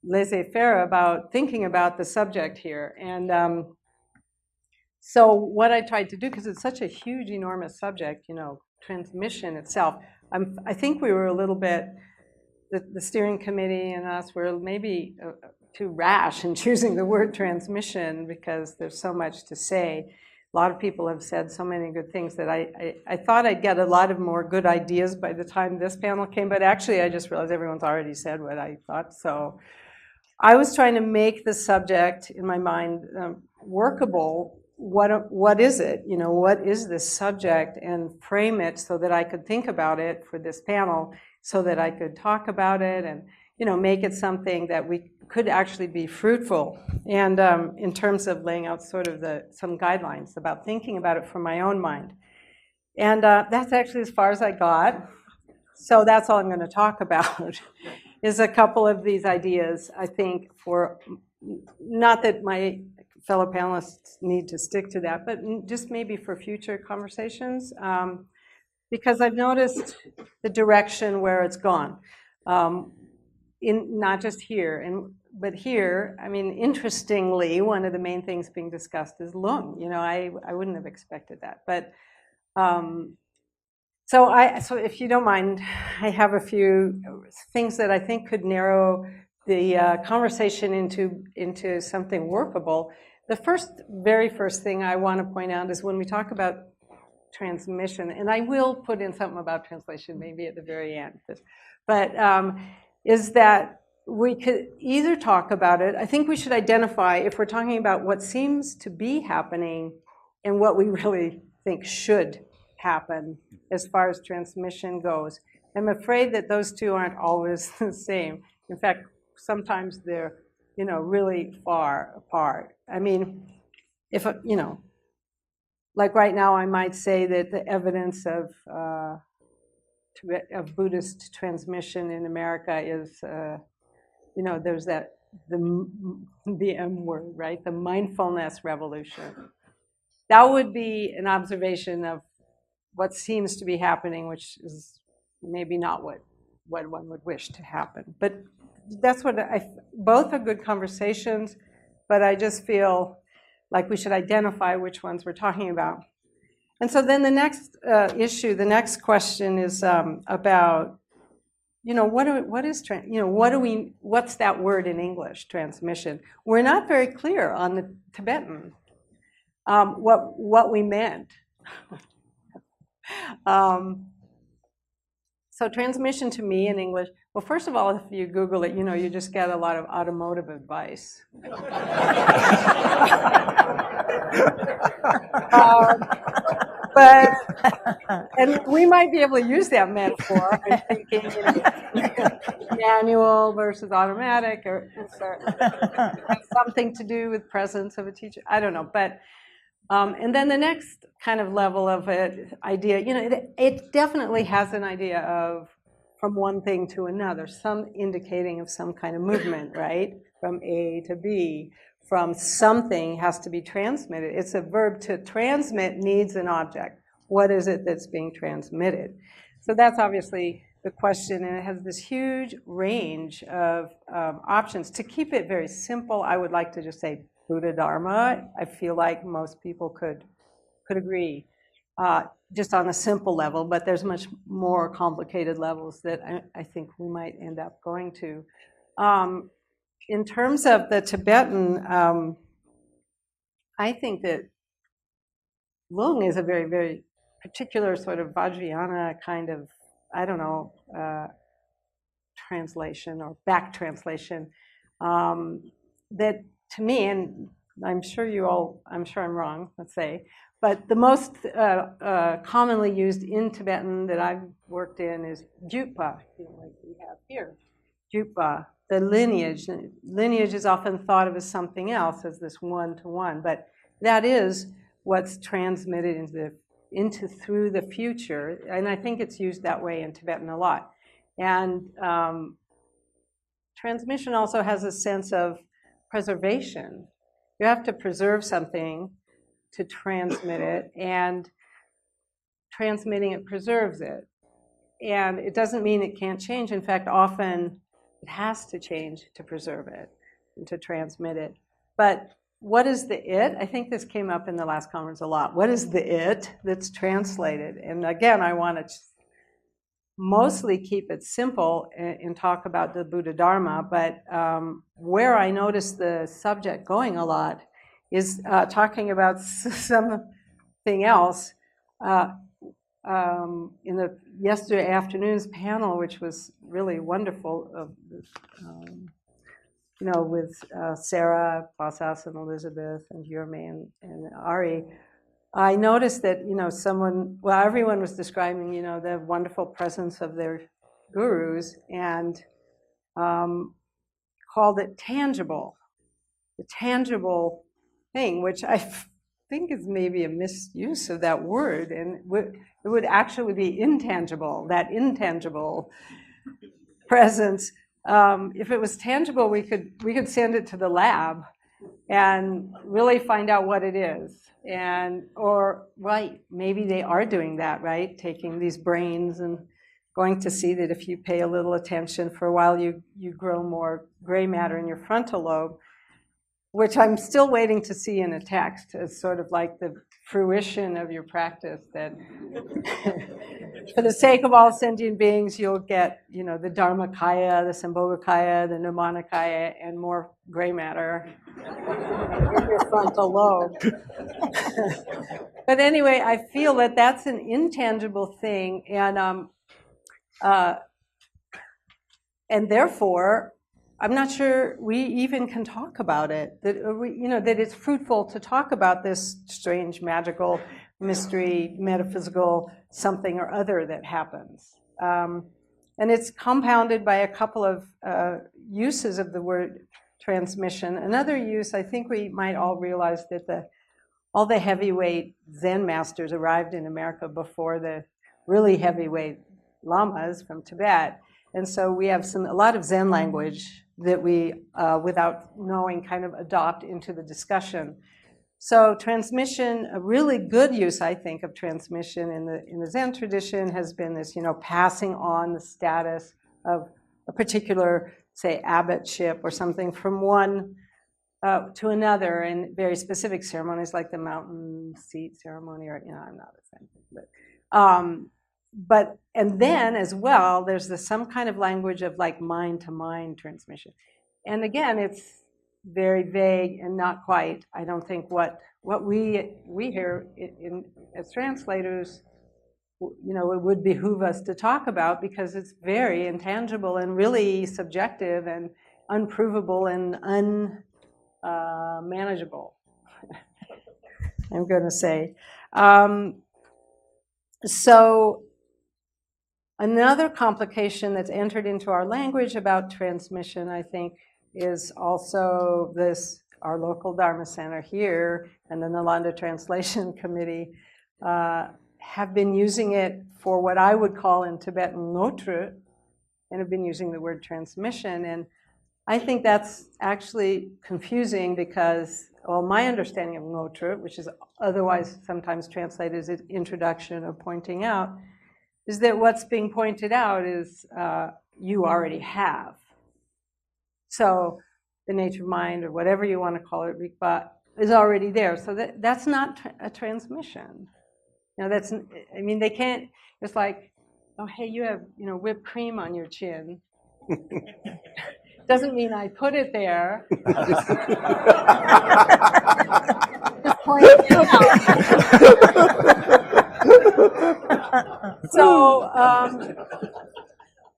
laissez-faire about thinking about the subject here. And so what I tried to do, because it's such a huge, enormous subject, you know, transmission itself, I think we were a little bit, the steering committee and us were maybe too rash in choosing the word transmission, because there's so much to say. A lot of people have said so many good things that I thought I'd get a lot of more good ideas by the time this panel came, but actually I just realized everyone's already said what I thought. So I was trying to make the subject in my mind workable. What is it? You know, what is this subject? And frame it so that I could think about it for this panel, so that I could talk about it and, you know, make it something that we could actually be fruitful. And in terms of laying out sort of some guidelines about thinking about it from my own mind. And that's actually as far as I got. So that's all I'm going to talk about, is a couple of these ideas, I think, for, not that my fellow panelists need to stick to that, but just maybe for future conversations, because I've noticed the direction where it's gone. In not just here, but here, I mean, interestingly, one of the main things being discussed is lung. You know, I wouldn't have expected that. But so if you don't mind, I have a few things that I think could narrow the conversation into something workable. The very first thing I want to point out is when we talk about transmission, and I will put in something about translation maybe at the very end, but is that we could either talk about it. I think we should identify, if we're talking about what seems to be happening and what we really think should happen as far as transmission goes. I'm afraid that those two aren't always the same. In fact, sometimes they're, you know, really far apart. I mean, if, you know, like right now I might say that the evidence of Buddhist transmission in America is, you know, there's the M word, right? The mindfulness revolution. That would be an observation of what seems to be happening, which is maybe not what one would wish to happen. But that's what both are good conversations, but I just feel like we should identify which ones we're talking about. And so then the next issue, the next question is about, you know, what's that word in English, transmission? We're not very clear on the Tibetan what we meant. So transmission to me in English, well, first of all, if you Google it, you know, you just get a lot of automotive advice. And we might be able to use that metaphor in thinking, you know, manual versus automatic, or something to do with presence of a teacher. I don't know, but and then the next kind of level of idea, you know, it definitely has an idea of from one thing to another, some indicating of some kind of movement, right? From A to B. From something has to be transmitted. It's a verb. To transmit needs an object. What is it that's being transmitted? So that's obviously the question, and it has this huge range of options. To keep it very simple, I would like to just say Buddhadharma. I feel like most people could agree, just on a simple level, but there's much more complicated levels that I think we might end up going to. In terms of the Tibetan, I think that Lung is a very, very particular sort of Vajrayana kind of, I don't know, translation or back translation that to me, and I'm sure I'm wrong, let's say, but the most commonly used in Tibetan that I've worked in is Jutpa, you know, like we have here, Jutpa. The lineage. Lineage is often thought of as something else, as this one-to-one, but that is what's transmitted through the future, and I think it's used that way in Tibetan a lot. And transmission also has a sense of preservation. You have to preserve something to transmit it, and transmitting it preserves it. And it doesn't mean it can't change. In fact, often It has to change to preserve it and to transmit it. But what is the it? I think this came up in the last conference a lot. What is the it that's translated? And again, I want to mostly keep it simple and talk about the Buddhadharma, but where I notice the subject going a lot is talking about something else. In the yesterday afternoon's panel, which was really wonderful, with Sarah, Pasas, and Elizabeth, and Yurme, and Ari, I noticed that, everyone was describing, the wonderful presence of their gurus and called it tangible, the tangible thing, which I think is maybe a misuse of that word, and it would actually be intangible, that intangible presence. If it was tangible, we could send it to the lab and really find out what it is. Maybe they are doing that, right? Taking these brains and going to see that if you pay a little attention for a while, you grow more gray matter in your frontal lobe, which I'm still waiting to see in a text as sort of like the fruition of your practice, that for the sake of all sentient beings, you'll get, the Dharmakaya, the Sambhogakaya, the Nirmanakaya, and more gray matter in your frontal lobe. But anyway, I feel that that's an intangible thing, and therefore, I'm not sure we even can talk about it. That it's fruitful to talk about this strange, magical, mystery, metaphysical something or other that happens. And it's compounded by a couple of uses of the word transmission. Another use, I think we might all realize that all the heavyweight Zen masters arrived in America before the really heavyweight lamas from Tibet. And so we have a lot of Zen language that we, without knowing, kind of adopt into the discussion. So transmission, a really good use, I think, of transmission in the Zen tradition has been this, passing on the status of a particular, say, abbotship or something from one to another in very specific ceremonies, like the mountain seat ceremony, or, I'm not a Zen, but and then as well, there's some kind of language of like mind-to-mind transmission. And again, it's very vague and not quite, I don't think, what we hear as translators, it would behoove us to talk about, because it's very intangible and really subjective and unprovable and unmanageable, I'm going to say. So another complication that's entered into our language about transmission, I think, is also our local Dharma Center here and the Nalanda Translation Committee have been using it for what I would call in Tibetan ngotru, and have been using the word transmission. And I think that's actually confusing because, my understanding of ngotru, which is otherwise sometimes translated as introduction or pointing out, is that what's being pointed out is you already have. So the nature of mind, or whatever you want to call it, Rikpa, is already there. So that's not a transmission. They can't, it's like, oh, hey, you have, whipped cream on your chin. Doesn't mean I put it there. Just point it out. So,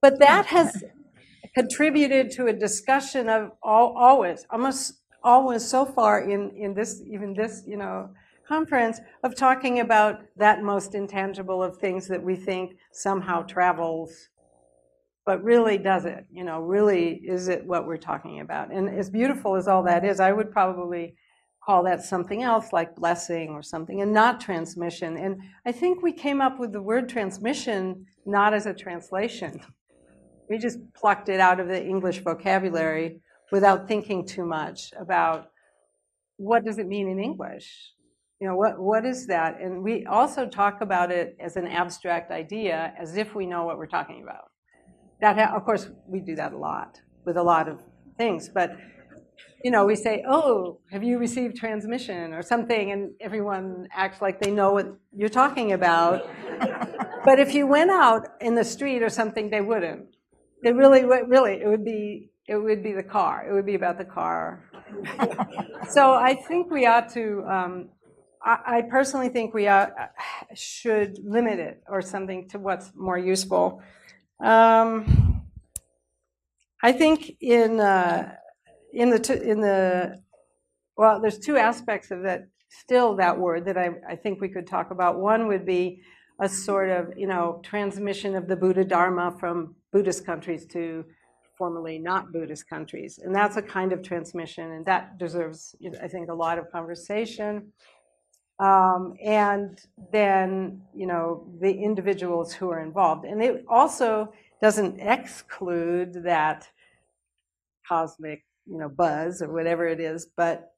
but that has contributed to a discussion of almost always so far in this conference, of talking about that most intangible of things that we think somehow travels, but really does it? Really is it what we're talking about? And as beautiful as all that is, I would probably call that something else, like blessing or something, and not transmission. And I think we came up with the word transmission not as a translation. We just plucked it out of the English vocabulary without thinking too much about what does it mean in English? What is that? And we also talk about it as an abstract idea, as if we know what we're talking about. Of course, we do that a lot. with a lot of things. But, you know, we say, oh, have you received transmission or something? And everyone acts like they know what you're talking about. But if you went out in the street or something, they wouldn't. They really, it would be the car. It would be about the car. So I think we ought to, I personally think we should limit it or something to what's more useful. I think well, there's two aspects of that, still that word that I think we could talk about. One would be a sort of, you know, transmission of the Buddhadharma from Buddhist countries to formerly not Buddhist countries. And that's a kind of transmission, and that deserves, I think, a lot of conversation. And then, you know, the individuals who are involved. And it also doesn't exclude that cosmic, you know, buzz or whatever it is, but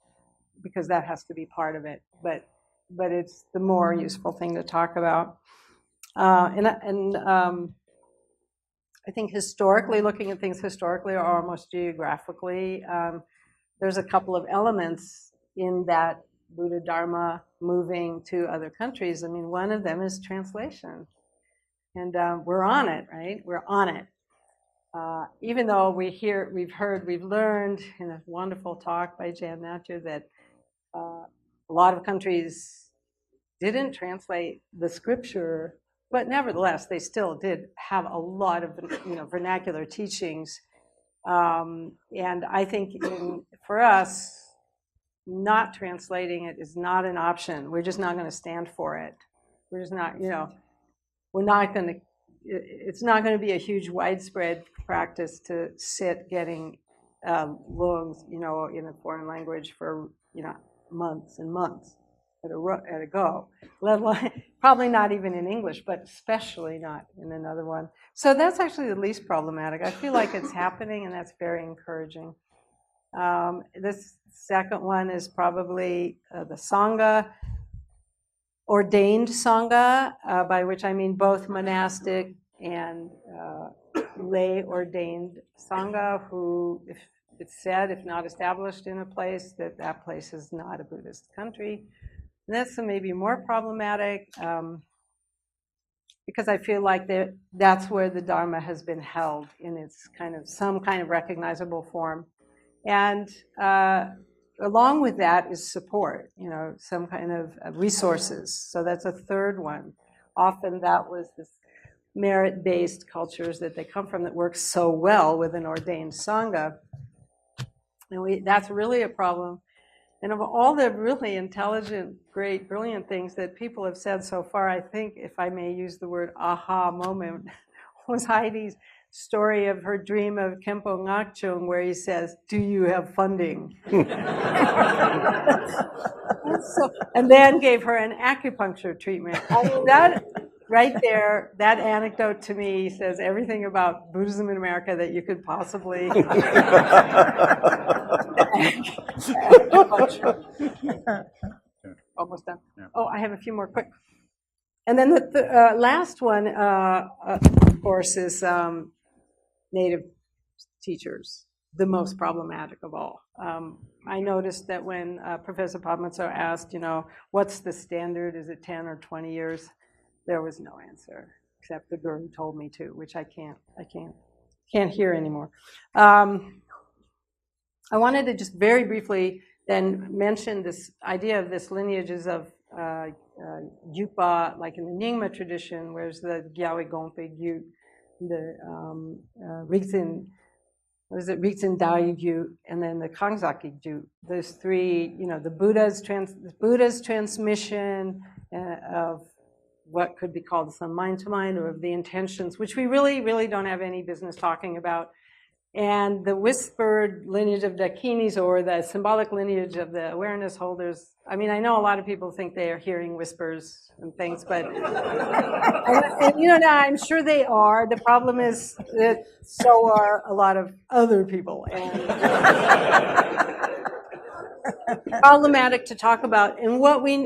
because that has to be part of it. But it's the more useful thing to talk about. I think historically, looking at things historically or almost geographically, there's a couple of elements in that Buddhadharma moving to other countries. I mean, one of them is translation. And we're on it, right? We're on it. Even though we've learned in a wonderful talk by Jan Natcher that a lot of countries didn't translate the scripture, but nevertheless, they still did have a lot of, you know, vernacular teachings. And I think for us, not translating it is not an option. We're just not going to stand for it. We're just not, you know, we're not going to, it's not going to be a huge widespread practice to sit getting loans, you know, in a foreign language for, you know, months and months at a go. Let alone, probably not even in English, but especially not in another one. So that's actually the least problematic. I feel like it's happening, and that's very encouraging. This second one is probably the Sangha, ordained Sangha, by which I mean both monastic and lay ordained Sangha, who, if it's said, if not established in a place, that place is not a Buddhist country. And that's maybe more problematic because I feel like that's where the Dharma has been held in its some kind of recognizable form. And along with that is support, you know, some kind of resources. So that's a third one. Often that was this merit-based cultures that they come from that works so well with an ordained Sangha. And that's really a problem. And of all the really intelligent, great, brilliant things that people have said so far, I think, if I may use the word aha moment, was Heidi's story of her dream of Khenpo Ngakchung, where he says, "Do you have funding?" And then gave her an acupuncture treatment. That right there, that anecdote to me says everything about Buddhism in America that you could possibly. Almost done. Oh, I have a few more quick. And then the last one, of course, is native teachers, the most problematic of all. I noticed that when Professor Padmatso asked, you know, what's the standard? Is it 10 or 20 years? There was no answer, except the guru told me to, which I can't hear anymore. I wanted to just very briefly then mention this idea of this lineages of Gyupa, like in the Nyingma tradition, where's the Gyawe Gompe Gyut, the Rigzin, Rigzin Dai Gyut, and then the Kangzaki Gyut. Those three, you know, the Buddha's transmission of what could be called some mind to mind, or of the intentions, which we really, really don't have any business talking about. And the whispered lineage of Dakinis, or the symbolic lineage of the awareness holders. I mean, I know a lot of people think they are hearing whispers and things, but and, you know, I'm sure they are. The problem is that so are a lot of other people. And problematic to talk about. And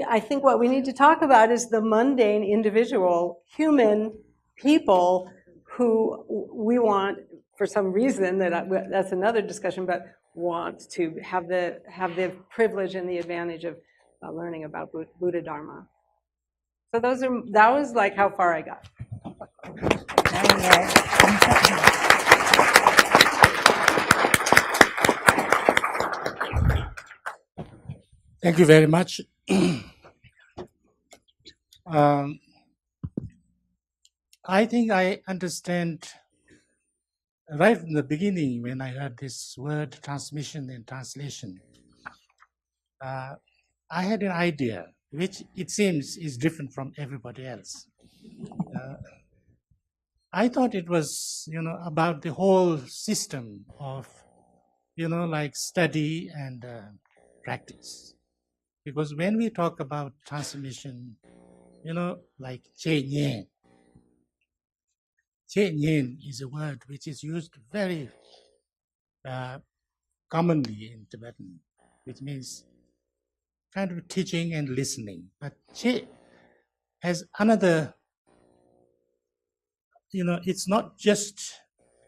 I think what we need to talk about is the mundane, individual, human people who we want for some reason that's another discussion, but want to have the privilege and the advantage of learning about Buddhadharma. So that was like how far I got. Thank you very much. I think I understand right from the beginning when I heard this word transmission and translation. I had an idea, which it seems is different from everybody else. I thought it was, about the whole system of, like study and practice. Because when we talk about transmission, like che nyen. Che nyen is a word which is used very commonly in Tibetan, which means kind of teaching and listening. But che has another, it's not just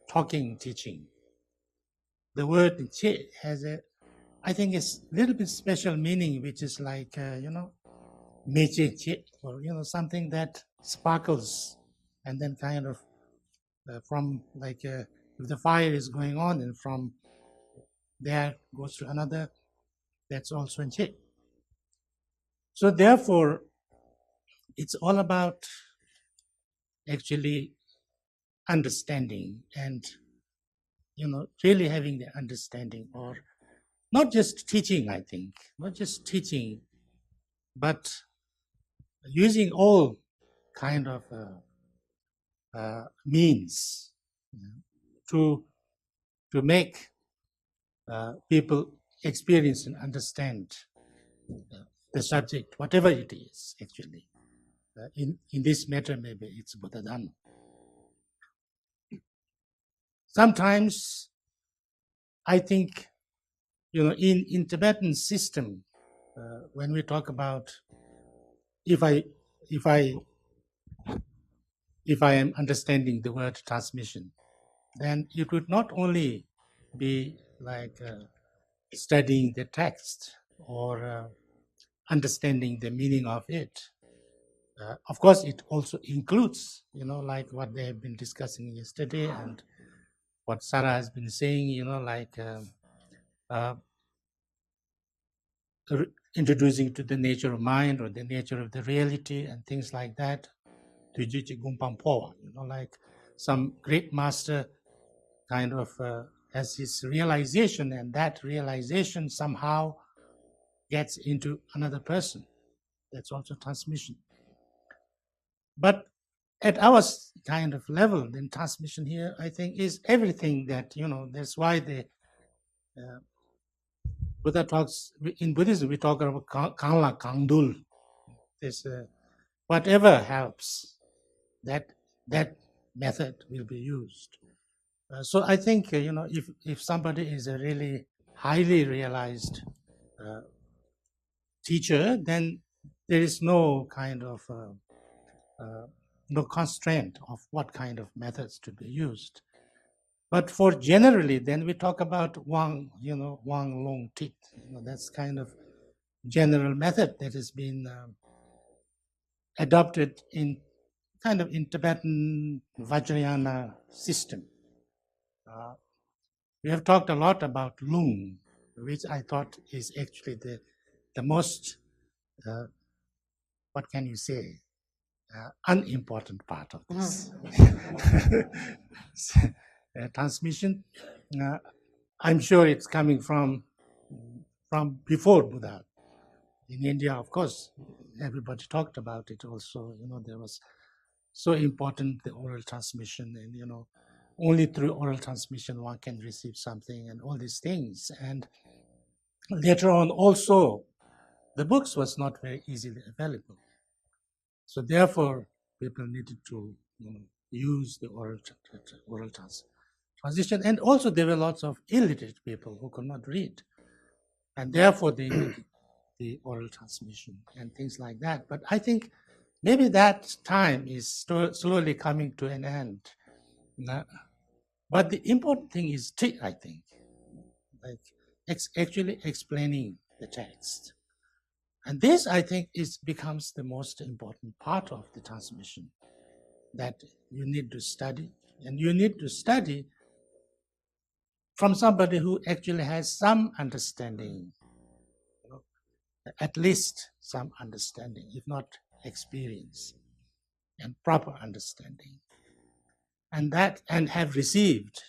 talking, teaching. The word che has I think it's a little bit special meaning, which is like, meche che, or, something that sparkles and then kind of from like, if the fire is going on and from there goes to another, that's also in che. So therefore, it's all about actually understanding and, really having the understanding, or not just teaching, I think, not just teaching, but using all kind of means to make people experience and understand the subject, whatever it is, actually. In this matter, maybe it's Buddhadharma. Sometimes, I think, in Tibetan system, when we talk about, if I am understanding the word transmission, then it would not only be like studying the text or understanding the meaning of it. Of course, it also includes, like what they have been discussing yesterday and what Sarah has been saying, like introducing to the nature of mind or the nature of the reality and things like that. Like some great master kind of has his realization, and that realization somehow gets into another person. That's also transmission. But at our kind of level, then transmission here, I think, is everything that, that's why the Buddha talks, in Buddhism, we talk about Kangla Kangdul. This, whatever helps, that method will be used. So I think, if somebody is a really highly realized teacher, then there is no kind of no constraint of what kind of methods to be used. But for generally, then we talk about Wang Long Tit. That's kind of general method that has been adopted in kind of in Tibetan Vajrayana system. We have talked a lot about Lung, which I thought is actually the most, what can you say, unimportant part of this. Transmission, I'm sure it's coming from before Buddha. In India, of course, everybody talked about it also. There was so important, the oral transmission, and only through oral transmission one can receive something and all these things. And later on also, the books was not very easily available. So therefore, people needed to use the oral translation. And also there were lots of illiterate people who could not read. And therefore they needed the oral transmission and things like that. But I think maybe that time is slowly coming to an end. But the important thing is, I think, like actually explaining the text. And this, I think, becomes the most important part of the transmission that you need to study. And you need to study from somebody who actually has some understanding, at least some understanding, if not experience and proper understanding, and have received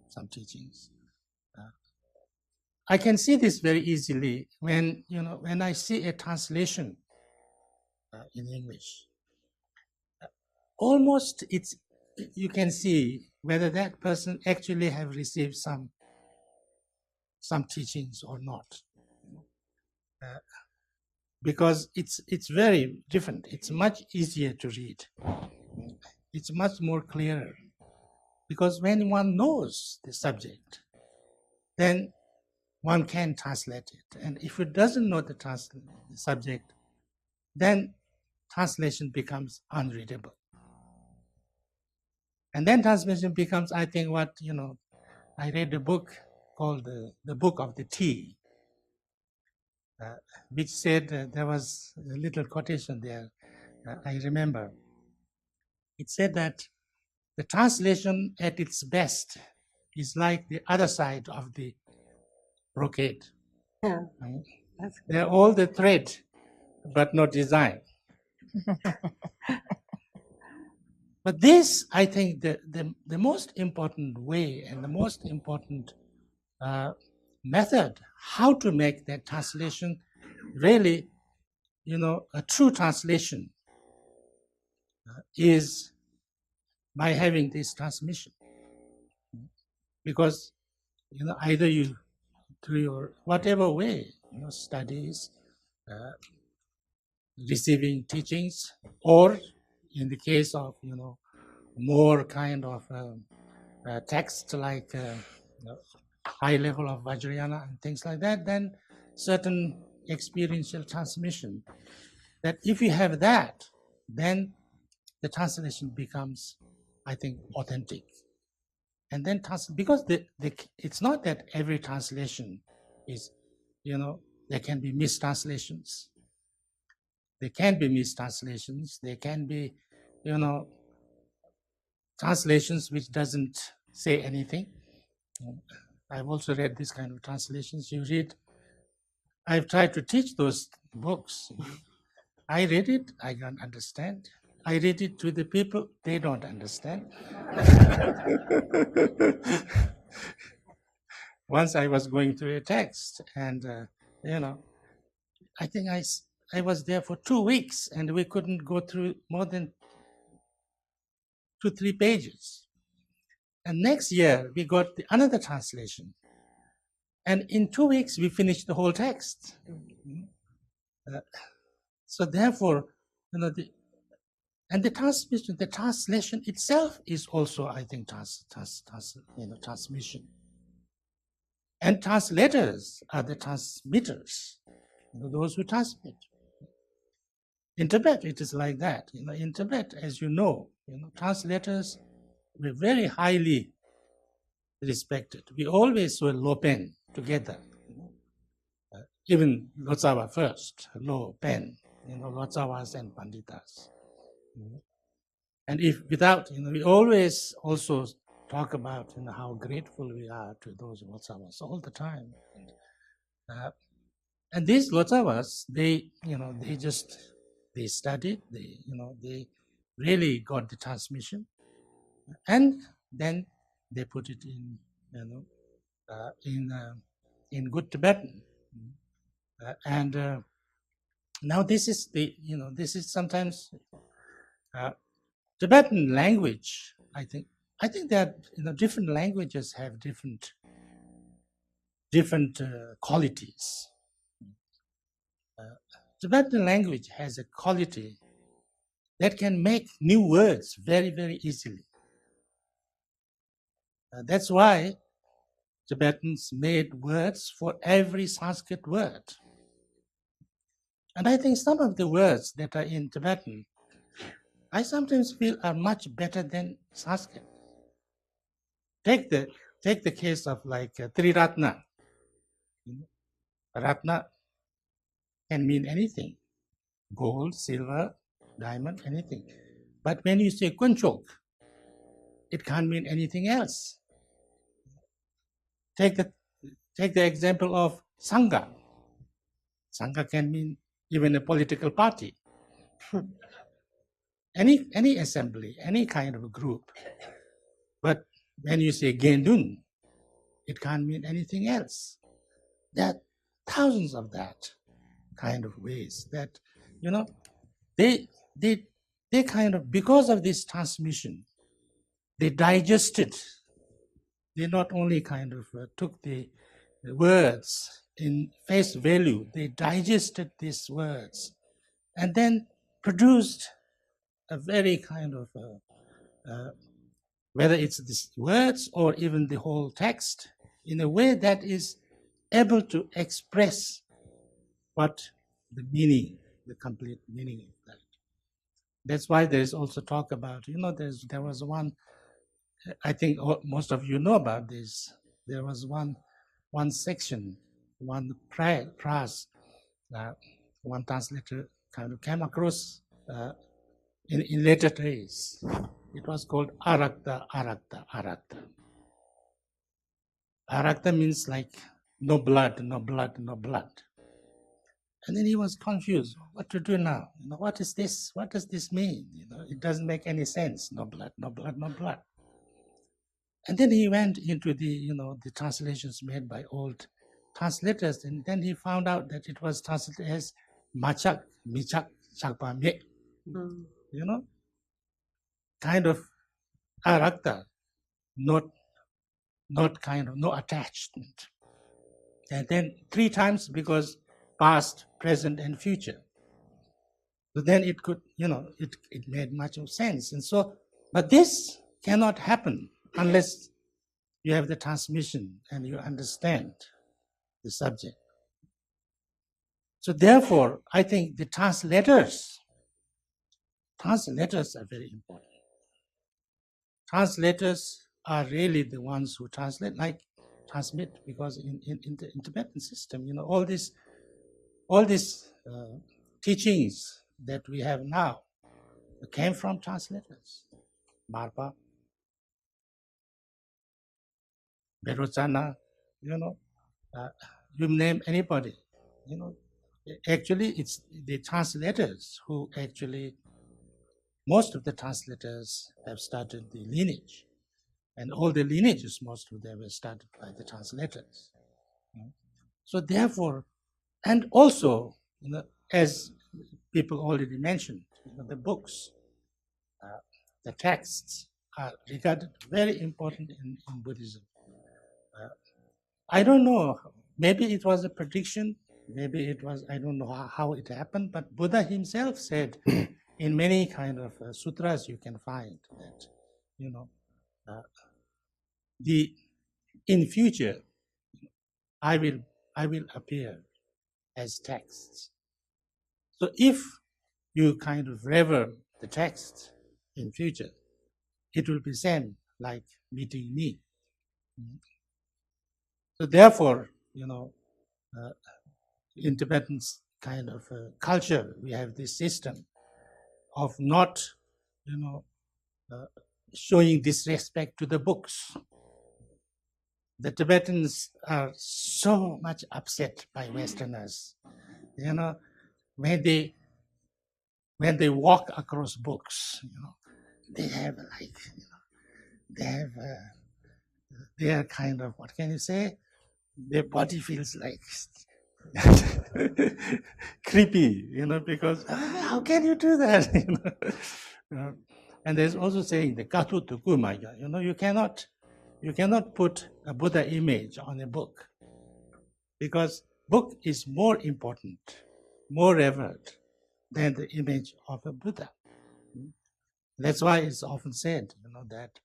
some teachings. I can see this very easily when I see a translation in English. Almost you can see whether that person actually have received some teachings or not, because it's very different. It's much easier to read. It's much more clearer, because when one knows the subject, then one can translate it. And if it doesn't know the subject, then translation becomes unreadable. And then translation becomes, I think, I read a book called the Book of the Tea, which said, there was a little quotation there, I remember. It said that the translation at its best is like the other side of the brocade. Yeah, they're all the thread, but not design. But this, I think, the most important way and the most important method how to make that translation really, a true translation is by having this transmission. Because, either you, through your whatever way, studies, receiving teachings, or in the case of, more kind of text like high level of Vajrayana and things like that, then certain experiential transmission, that if you have that, then the translation becomes, I think, authentic. And then because it's not that every translation is, there can be mistranslations. There can be mistranslations. There can be, translations which doesn't say anything. I've also read this kind of translations. You read, I've tried to teach those books. I read it, I don't understand. I read it to the people, they don't understand. Once I was going through a text, and I think I was there for 2 weeks, and we couldn't go through more than 2-3 pages. And next year we got another translation, and in 2 weeks we finished the whole text. So therefore, the translation itself is also, I think, transmission. And translators are the transmitters, those who transmit. In Tibet, it is like that. In Tibet, as you know, translators were very highly respected. We always were Lopen together. Even Lotsawa first, Lopen, Lotsawas and Panditas. And if without, we always also talk about how grateful we are to those Lotsawas all the time. And these Lotsawas, they studied, they really got the transmission, and then they put it in good Tibetan. And now this is sometimes Tibetan language. I think that different languages have different qualities. Tibetan language has a quality that can make new words very, very easily. That's why Tibetans made words for every Sanskrit word. And I think some of the words that are in Tibetan, I sometimes feel are much better than Sanskrit. take the case of like three ratna. Ratna can mean anything: gold, silver, diamond, anything. But when you say kunchok, it can't mean anything else. Take the example of sangha. Sangha can mean even a political party, any assembly, any kind of a group. But when you say gendun, it can't mean anything else. There are thousands of that kind of ways that, they kind of, because of this transmission, they digested. They not only kind of took the words in face value, they digested these words and then produced a very kind of, whether it's these words or even the whole text, in a way that is able to express what the meaning, the complete meaning of that. That's why there is also talk about, there was one, I think most of you know about this. There was one section, one phrase, one translator kind of came across in later days. It was called arakta, arakta, arakta. Arakta means like no blood, no blood, no blood. And then he was confused. What to do now? What is this? What does this mean? It doesn't make any sense. No blood, no blood, no blood. And then he went into the translations made by old translators, and then he found out that it was translated as machak, michak, chakpa me. Kind of arakta, not kind of, no attachment. And then 3 times because past, present, and future. So then it could, it made much of sense. And so, but this cannot happen unless you have the transmission and you understand the subject. So therefore, I think the translators are very important. Translators are really the ones who transmit, because in the Tibetan system, all these teachings that we have now came from translators. Marpa, Berocana, you name anybody, Actually, it's the translators who actually, most of the translators have started the lineage. And all the lineages, most of them were started by the translators. So therefore, and also, as people already mentioned, the books, the texts are regarded very important in Buddhism. I don't know, maybe it was a prediction, maybe it was, I don't know how it happened, but Buddha himself said in many kind of sutras you can find that, in future, I will appear as texts. So if you kind of revere the text in future, it will be same like meeting me. So therefore, in Tibetan kind of culture, we have this system of not, showing disrespect to the books. The Tibetans are so much upset by Westerners. When they walk across books, they have they are kind of, what can you say? Their body feels like creepy, because how can you do that? And there's also saying the katu tukumaya, you cannot put a Buddha image on a book, because book is more important, more revered than the image of a Buddha. That's why it's often said, that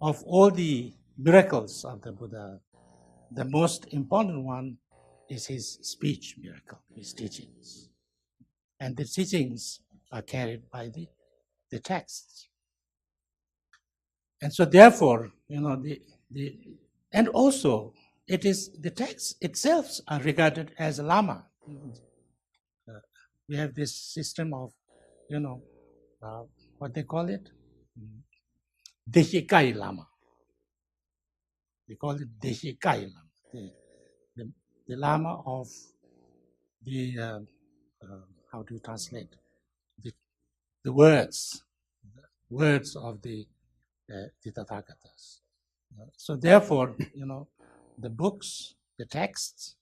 of all the miracles of the Buddha, the most important one is his speech miracle, his teachings. And the teachings are carried by the texts. And so therefore, and also it is the text itself are regarded as a lama. We have this system of, what they call it, Deshikai Lama. They call it Deshikai Lama, the Lama of the how do you translate the words of the Tathagatas. So therefore, the books, the texts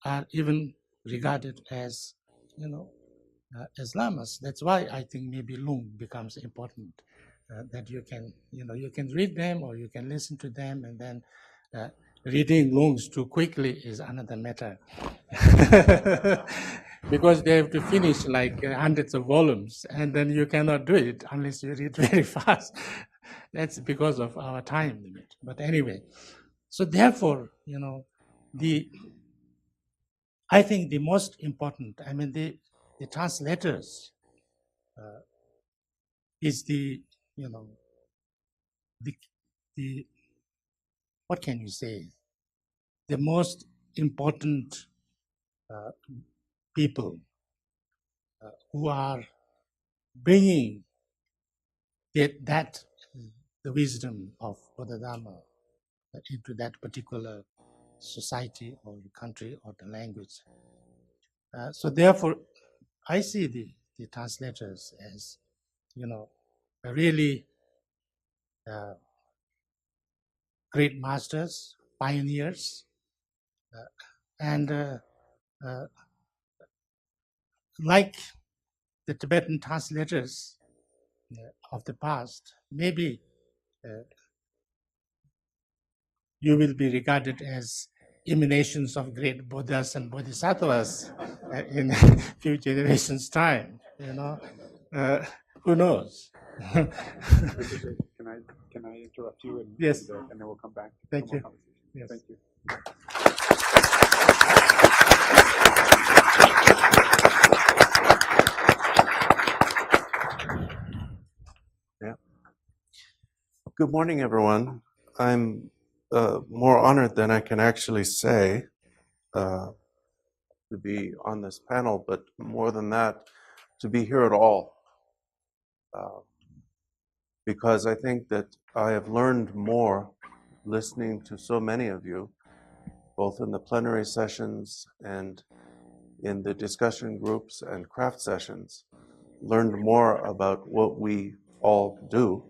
are even regarded as, as lamas. That's why I think maybe Lung becomes important, that you can read them or you can listen to them, and then reading Lungs too quickly is another matter. Because they have to finish like hundreds of volumes, and then you cannot do it unless you read very fast. That's because of our time limit. But anyway, so therefore, I think the most important, the translators is the what can you say? The most important people who are bringing the wisdom of Buddhadharma into that particular society or the country or the language. So therefore, I see the translators as, really great masters, pioneers, and like the Tibetan translators of the past, maybe you will be regarded as emanations of great Buddhas and Bodhisattvas in a few generations' time. Who knows? Can I interrupt you? Yes. And then we'll come back. Thank you. Yes. Thank you. Yeah. Good morning, everyone. I'm more honored than I can actually say to be on this panel, but more than that, to be here at all. Because I think that I have learned more listening to so many of you, both in the plenary sessions and in the discussion groups and craft sessions, learned more about what we all do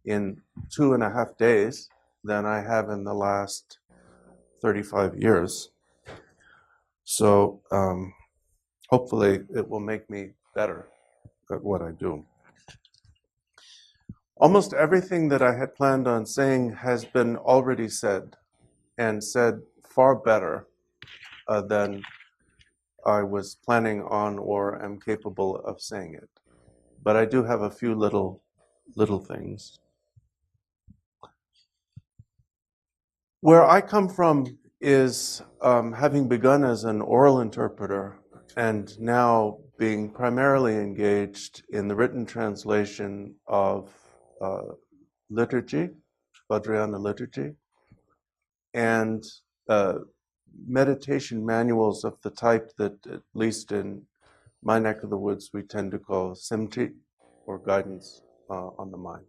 in 2.5 days than I have in the last 35 years. So hopefully it will make me better at what I do. Almost everything that I had planned on saying has been already said, and said far better than I was planning on or am capable of saying it. But I do have a few little things. Where I come from is having begun as an oral interpreter and now being primarily engaged in the written translation of liturgy, Vajrayana liturgy, and meditation manuals of the type that, at least in my neck of the woods, we tend to call simti, or guidance on the mind.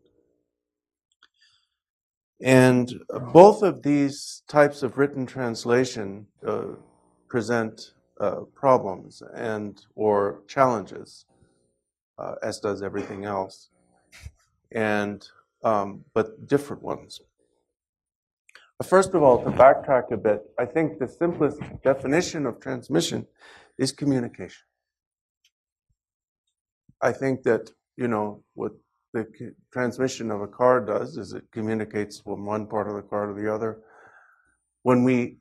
And both of these types of written translation present problems and or challenges, as does everything else, and but different ones. First of all, to backtrack a bit, I think the simplest definition of transmission is communication. I think that, what the transmission of a car does is it communicates from one part of the car to the other.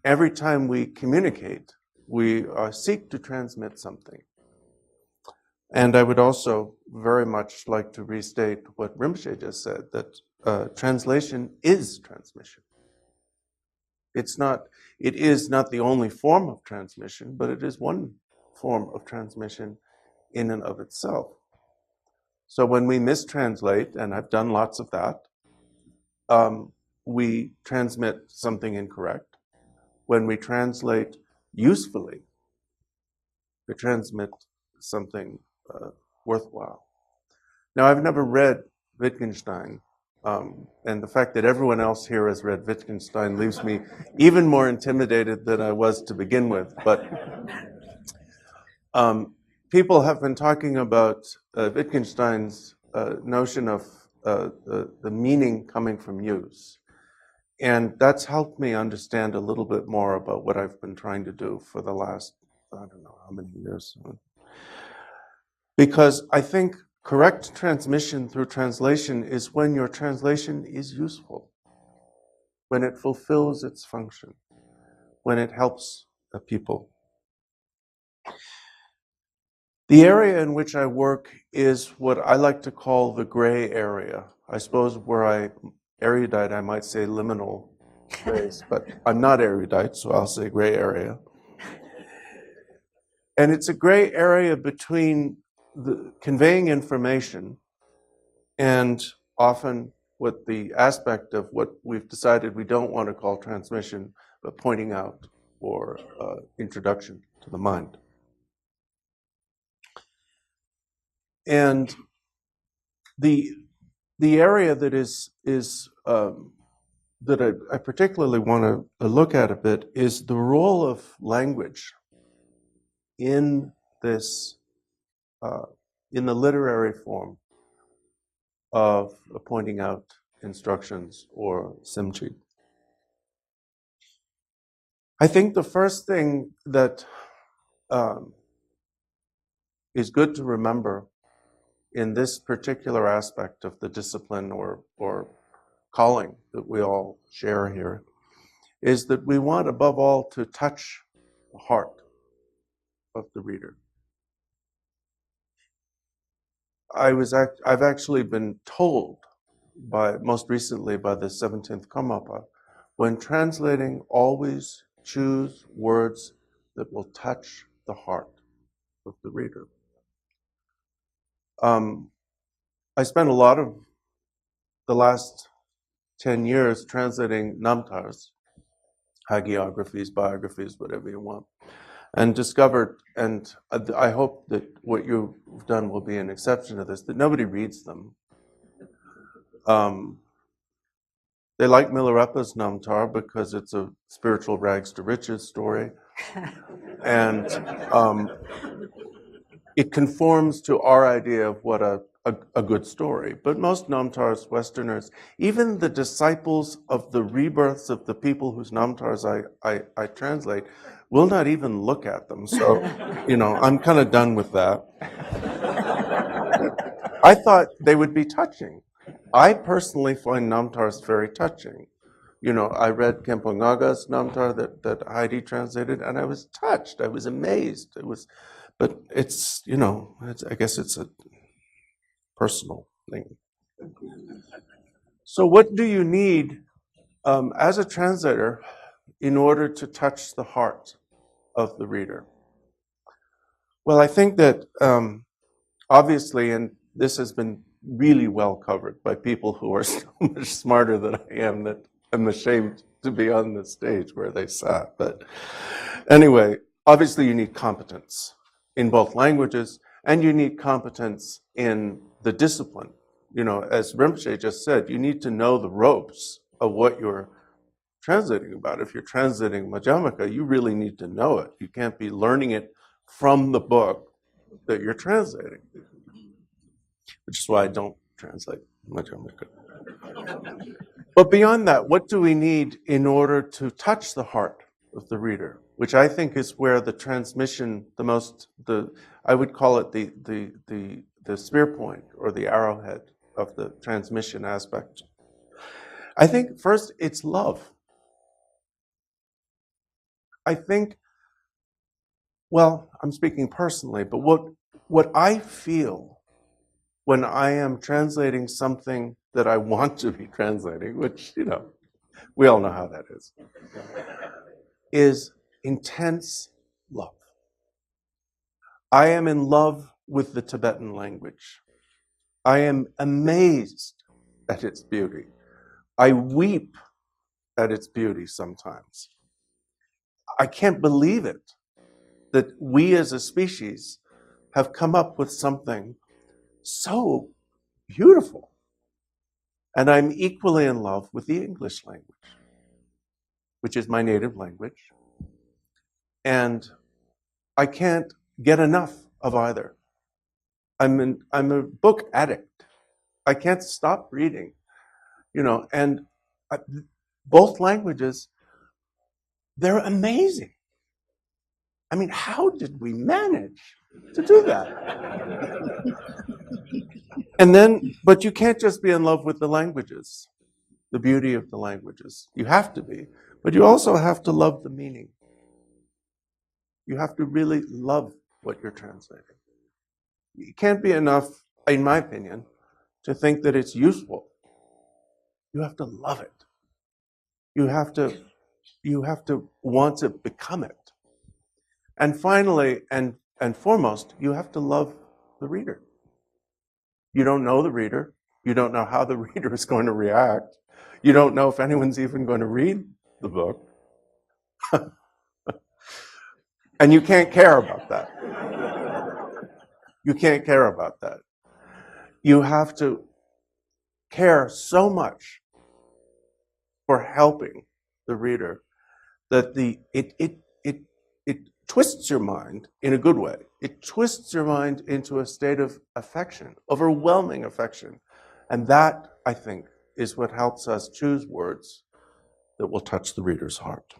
Every time we communicate, we seek to transmit something. And I would also very much like to restate what Rinpoche just said, that translation is transmission. It is not the only form of transmission, but it is one form of transmission in and of itself. So when we mistranslate, and I've done lots of that, we transmit something incorrect. When we translate usefully, we transmit something worthwhile. Now, I've never read Wittgenstein, and the fact that everyone else here has read Wittgenstein leaves me even more intimidated than I was to begin with. But people have been talking about Wittgenstein's notion of the meaning coming from use. And that's helped me understand a little bit more about what I've been trying to do for the last, I don't know how many years. Because I think correct transmission through translation is when your translation is useful, when it fulfills its function, when it helps the people. The area in which I work is what I like to call the gray area. I suppose were I erudite, I might say liminal space, but I'm not erudite, so I'll say gray area. And it's a gray area between the conveying information and often what the aspect of what we've decided we don't want to call transmission, but pointing out or introduction to the mind. And the area that is that I particularly want to look at a bit is the role of language in this in the literary form of pointing out instructions or simchi. I think the first thing that is good to remember in this particular aspect of the discipline or calling that we all share here is that we want above all to touch the heart of the reader. I've actually been told most recently by the 17th Karmapa, when translating, always choose words that will touch the heart of the reader. I spent a lot of the last 10 years translating namtars, hagiographies, biographies, whatever you want, and discovered, and I hope that what you've done will be an exception to this, that nobody reads them. They like Milarepa's Namtar because it's a spiritual rags to riches story, and it conforms to our idea of what a good story. But most Namtars, Westerners, even the disciples of the rebirths of the people whose Namtars I translate, will not even look at them. So, I'm kind of done with that. I thought they would be touching. I personally find Namtars very touching. I read Khenpo Ngaga's Namtar that Heidi translated, and I was touched. I was amazed. But it's, I guess it's a personal thing. So what do you need as a translator in order to touch the heart of the reader? Well, I think that obviously, and this has been really well covered by people who are so much smarter than I am that I'm ashamed to be on the stage where they sat. But anyway, obviously you need competence in both languages, and you need competence in the discipline. As Rinpoche just said, you need to know the ropes of what you're translating about. If you're translating Madhyamaka, you really need to know it. You can't be learning it from the book that you're translating, which is why I don't translate Madhyamaka. But beyond that, what do we need in order to touch the heart of the reader? Which I think is where the transmission, I would call it the spear point or the arrowhead of the transmission aspect. I think first it's love. I think, well, I'm speaking personally, but what I feel when I am translating something that I want to be translating, which, we all know how that is intense love. I am in love with the Tibetan language. I am amazed at its beauty. I weep at its beauty sometimes. I can't believe it that we as a species have come up with something so beautiful. And I'm equally in love with the English language, which is my native language. And I can't get enough of either. I'm a book addict. I can't stop reading, and both languages, they're amazing. I mean, how did we manage to do that? But you can't just be in love with the languages, the beauty of the languages. You have to be, but you also have to love the meaning. You have to really love what you're translating. It can't be enough, in my opinion, to think that it's useful. You have to love it. You have to want to become it. And finally, and foremost, you have to love the reader. You don't know the reader. You don't know how the reader is going to react. You don't know if anyone's even going to read the book. And you can't care about that. You can't care about that. You have to care so much for helping the reader that it twists your mind in a good way. It twists your mind into a state of affection, overwhelming affection. And that, I think, is what helps us choose words that will touch the reader's heart.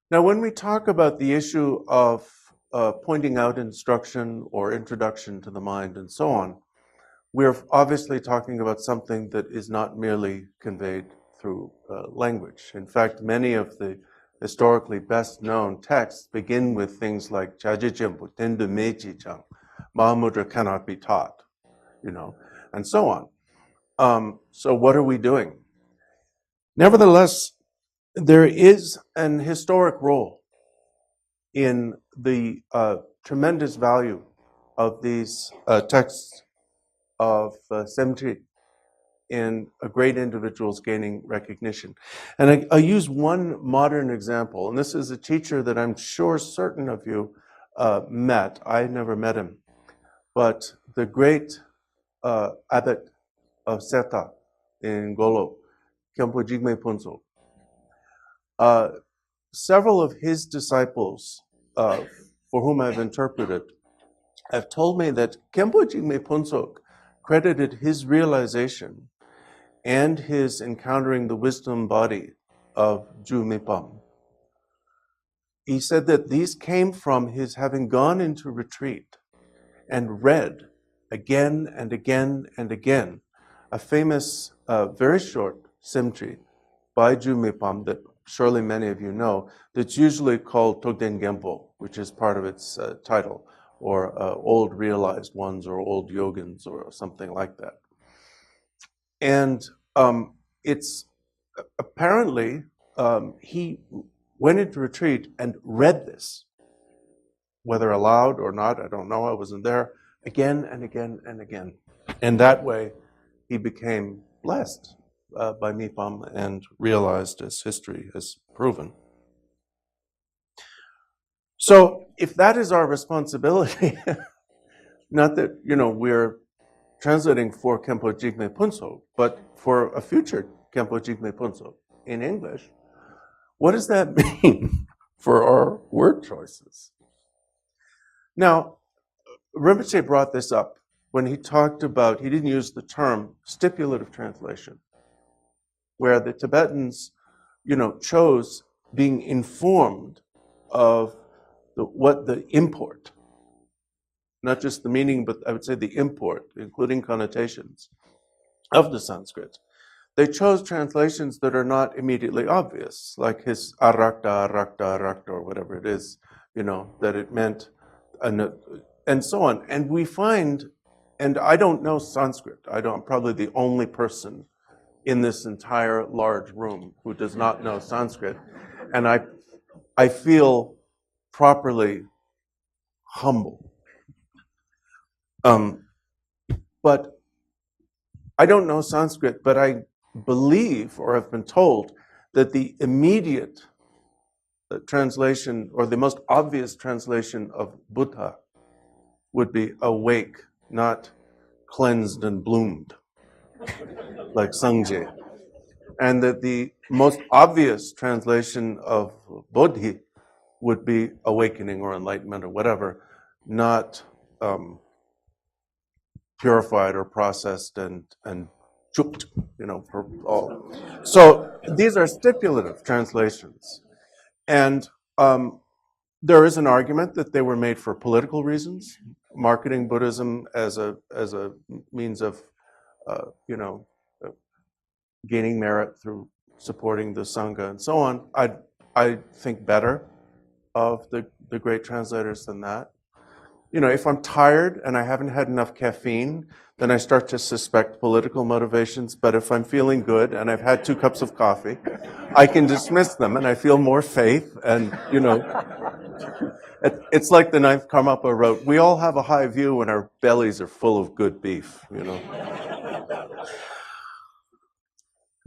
Now, when we talk about the issue of pointing out instruction or introduction to the mind and so on, we're obviously talking about something that is not merely conveyed through language. In fact, many of the historically best known texts begin with things like Chajijimbu, Tendu Meiji Chang, Mahamudra cannot be taught, and so on. So what are we doing? Nevertheless, there is an historic role in the tremendous value of these texts of Semtri in a great individuals gaining recognition. And I use one modern example, and this is a teacher that I'm sure certain of you met. I never met him, but the great abbot of Seta in Golo, Khenpo Jigme Punso. Several of his disciples, for whom I've interpreted, have told me that Khenpo Jigme Punso credited his realization and his encountering the wisdom body of Ju Mipam. He said that these came from his having gone into retreat and read again and again and again a famous, very short Semtri by Ju Mipam that surely many of you know, that's usually called Togden Genpo, which is part of its title, or old realized ones or old yogins or something like that. And it's apparently he went into retreat and read this, whether aloud or not, I don't know, I wasn't there, again and again and again. And that way he became blessed by Mipam and realized, as history has proven. So if that is our responsibility, not that, we're translating for Khenpo Jigme Punso, but for a future Khenpo Jigme Punso in English, what does that mean for our word choices? Now, Rinpoche brought this up when he talked about, he didn't use the term stipulative translation, where the Tibetans, chose being informed of what the import, not just the meaning, but I would say the import, including connotations of the Sanskrit. They chose translations that are not immediately obvious, like his arakta, arakta, arakta, or whatever it is, that it meant, and so on. And we find, and I don't know Sanskrit, I'm probably the only person in this entire large room who does not know Sanskrit, and I feel properly humble. But I don't know Sanskrit, but believe or have been told that the immediate translation or the most obvious translation of Buddha would be awake, not cleansed and bloomed, like Sangje. And that the most obvious translation of Bodhi would be awakening or enlightenment or whatever, not purified or processed and chupped, for all. So these are stipulative translations. And there is an argument that they were made for political reasons, marketing Buddhism as a means of, gaining merit through supporting the Sangha and so on. I think better of the great translators than that. If I'm tired and I haven't had enough caffeine, then I start to suspect political motivations. But if I'm feeling good and I've had 2 cups of coffee, I can dismiss them and I feel more faith. And, it's like the ninth Karmapa wrote, we all have a high view when our bellies are full of good beef,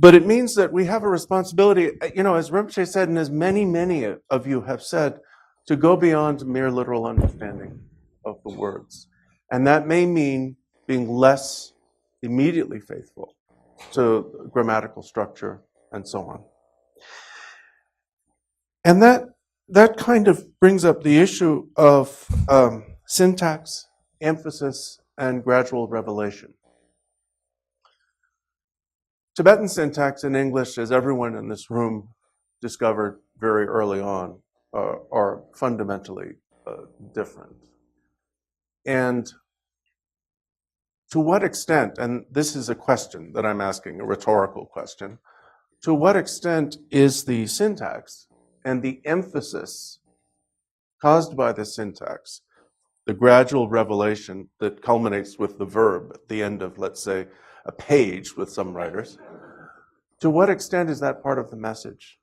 But it means that we have a responsibility, as Rinpoche said, and as many, many of you have said, to go beyond mere literal understanding of the words. And that may mean being less immediately faithful to grammatical structure and so on. And that kind of brings up the issue of syntax, emphasis, and gradual revelation. Tibetan syntax and English, as everyone in this room discovered very early on, are fundamentally different. And to what extent, and this is a question that I'm asking, a rhetorical question, to what extent is the syntax and the emphasis caused by the syntax, the gradual revelation that culminates with the verb at the end of, let's say, a page with some writers, to what extent is that part of the message?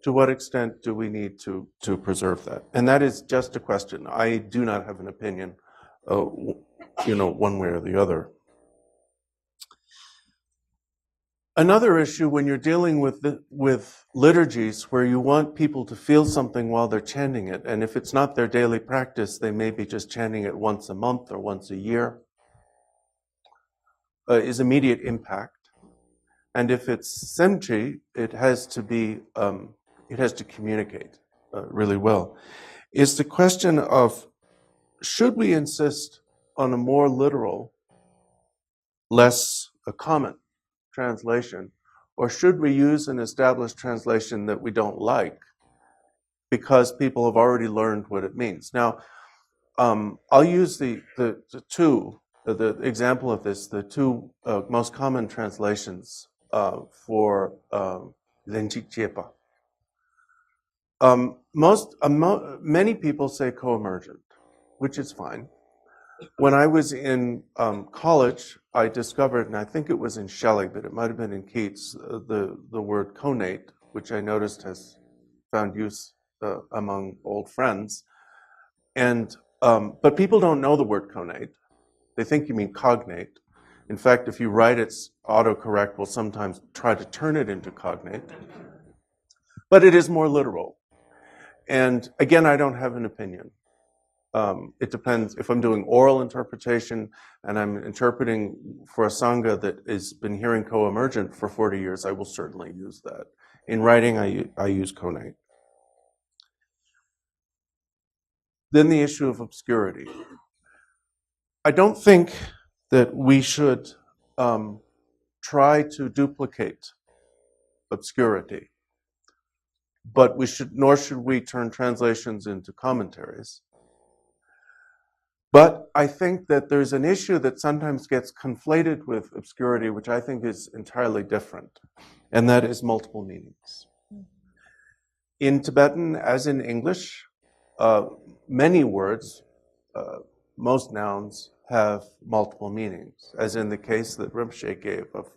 To what extent do we need to preserve that? And that is just a question. I do not have an opinion, one way or the other. Another issue when you're dealing with liturgies where you want people to feel something while they're chanting it, and if it's not their daily practice, they may be just chanting it once a month or once a year, is immediate impact. And if it's semchi, it has to communicate really well. Is the question of, should we insist on a more literal, less common translation, or should we use an established translation that we don't like because people have already learned what it means? Now, I'll use the example of this, the 2 most common translations for Lenchik Chepa. Many people say co-emergent, which is fine. When I was in college, I discovered, and I think it was in Shelley, but it might have been in Keats, the word connate, which I noticed has found use among old friends. And but people don't know the word connate. They think you mean cognate. In fact, if you write its autocorrect will sometimes try to turn it into cognate. But it is more literal. And again, I don't have an opinion. It depends. If I'm doing oral interpretation and I'm interpreting for a Sangha that has been hearing co-emergent for 40 years, I will certainly use that. In writing, I use connate. Then the issue of obscurity. I don't think that we should try to duplicate obscurity, but nor should we turn translations into commentaries. But I think that there's an issue that sometimes gets conflated with obscurity, which I think is entirely different, and that is multiple meanings. In Tibetan, as in English, many words, most nouns, have multiple meanings, as in the case that Rinpoche gave of,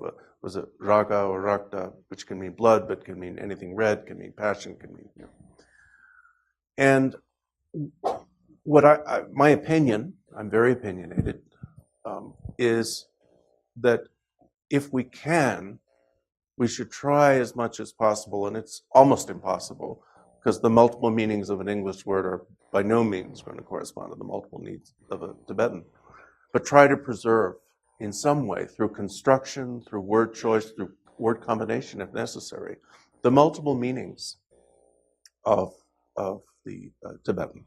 was it raga or rakta, which can mean blood, but can mean anything red, can mean passion, can mean, And what my opinion, I'm very opinionated, is that if we can, we should try as much as possible, and it's almost impossible, because the multiple meanings of an English word are by no means going to correspond to the multiple needs of a Tibetan, but try to preserve in some way, through construction, through word choice, through word combination if necessary, the multiple meanings of the Tibetan.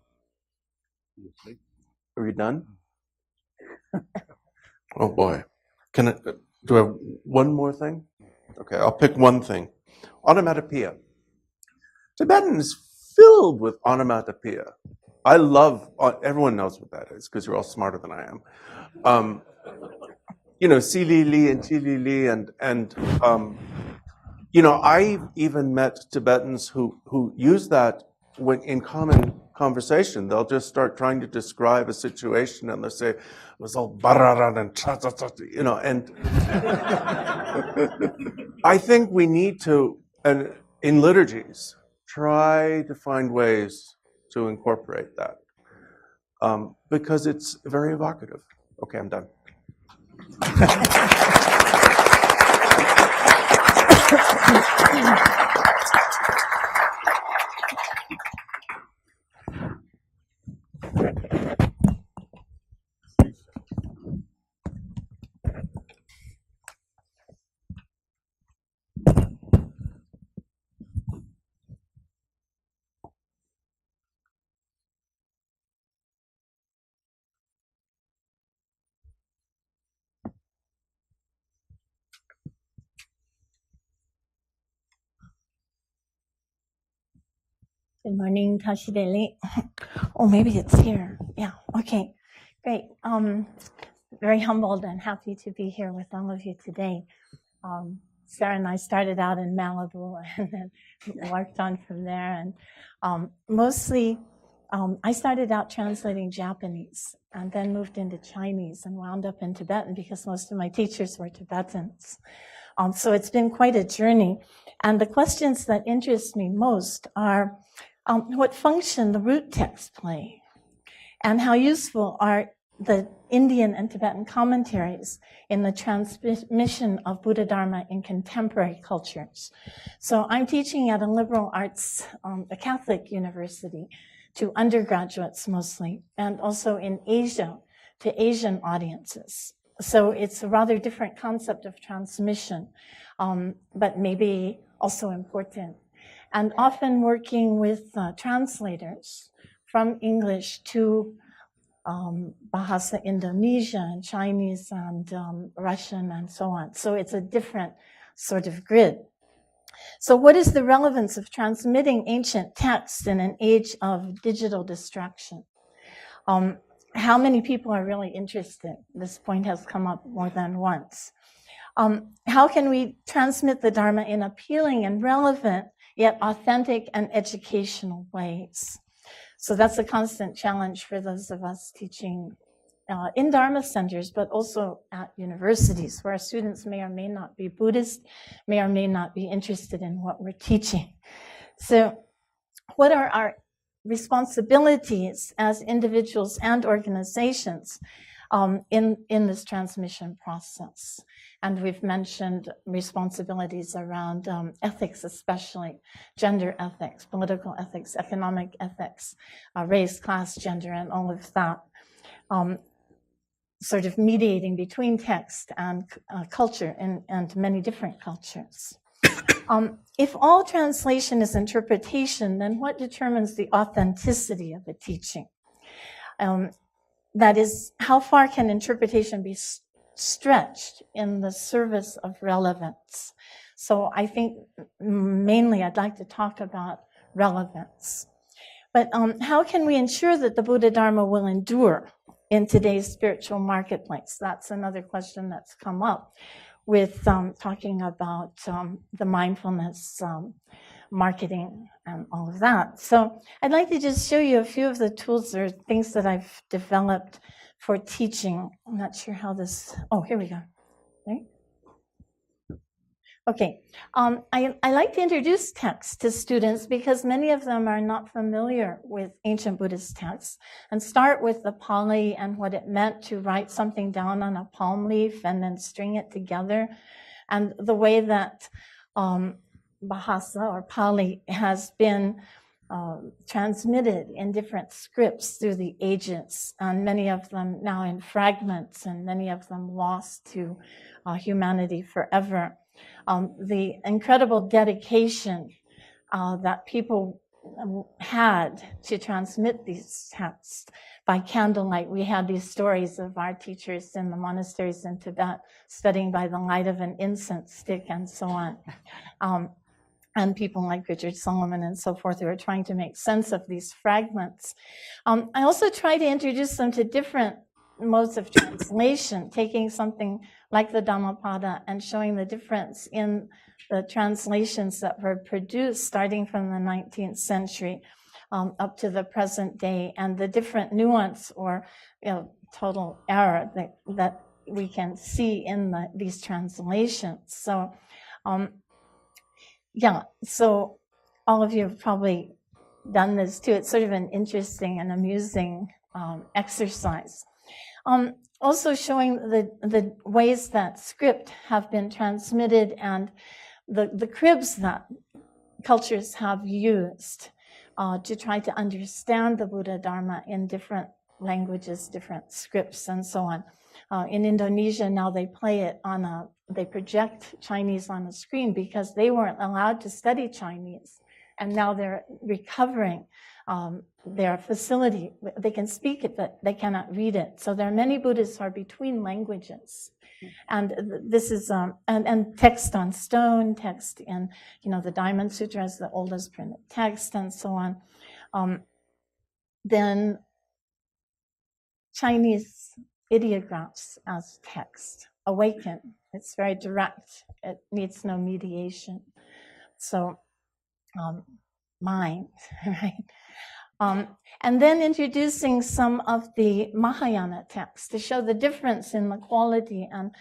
Are you done? Oh boy. Do I have one more thing? Okay, I'll pick one thing. Onomatopoeia. Tibetan is filled with onomatopoeia. I love, everyone knows what that is because you're all smarter than I am. Si li and chi li and I even met Tibetans who use that when in common conversation. They'll just start trying to describe a situation and they'll say, it was all bararan and and I think we need to, and in liturgies, try to find ways to incorporate that because it's very evocative. Okay, I'm done. Good morning, Tashideli. Oh, maybe it's here. Yeah, okay, great. Very humbled and happy to be here with all of you today. Sarah and I started out in Malibu and then worked on from there. And mostly, I started out translating Japanese and then moved into Chinese and wound up in Tibetan because most of my teachers were Tibetans. So it's been quite a journey. And the questions that interest me most are what function the root texts play, and how useful are the Indian and Tibetan commentaries in the transmission of Buddhadharma in contemporary cultures. So I'm teaching at a liberal arts, a Catholic university, to undergraduates mostly, and also in Asia, to Asian audiences. So it's a rather different concept of transmission, but maybe also important. And often working with translators from English to Bahasa Indonesia and Chinese and Russian and so on. So it's a different sort of grid. So what is the relevance of transmitting ancient texts in an age of digital distraction? How many people are really interested? This point has come up more than once. How can we transmit the Dharma in appealing and relevant, yet authentic and educational ways? So that's a constant challenge for those of us teaching in Dharma centers, but also at universities where our students may or may not be Buddhist, may or may not be interested in what we're teaching. So what are our responsibilities as individuals and organizations in this transmission process? And we've mentioned responsibilities around ethics, especially gender ethics, political ethics, economic ethics, race, class, gender, and all of that, sort of mediating between text and culture and many different cultures. If all translation is interpretation, then what determines the authenticity of a teaching? That is, how far can interpretation be stretched in the service of relevance? So I think mainly I'd like to talk about relevance. But how can we ensure that the Buddhadharma will endure in today's spiritual marketplace? That's another question that's come up with talking about the mindfulness marketing and all of that. So I'd like to just show you a few of the tools or things that I've developed for teaching. I'm not sure how this, oh, here we go. Right? Okay, I like to introduce texts to students because many of them are not familiar with ancient Buddhist texts, and start with the Pali and what it meant to write something down on a palm leaf and then string it together, and the way that Bahasa or Pali has been transmitted in different scripts through the ages, and many of them now in fragments, and many of them lost to humanity forever. The incredible dedication that people had to transmit these texts by candlelight. We had these stories of our teachers in the monasteries in Tibet studying by the light of an incense stick and so on. And people like Richard Solomon and so forth who are trying to make sense of these fragments. I also try to introduce them to different modes of translation, taking something like the Dhammapada and showing the difference in the translations that were produced starting from the 19th century up to the present day, and the different nuance or total error that we can see in these translations. So, so all of you have probably done this too. It's sort of an interesting and amusing exercise. Also showing the ways that script have been transmitted and the cribs that cultures have used to try to understand the Buddhadharma in different languages, different scripts, and so on. In Indonesia now they play it they project Chinese on a screen because they weren't allowed to study Chinese. And now they're recovering their facility. They can speak it, but they cannot read it. So there are many Buddhists who are between languages. And this is, and text on stone, text in, the Diamond Sutra is the oldest printed text and so on. Then Chinese ideographs as text, awaken. It's very direct. It needs no mediation. So, mind, right? And then introducing some of the Mahayana texts to show the difference in the quality and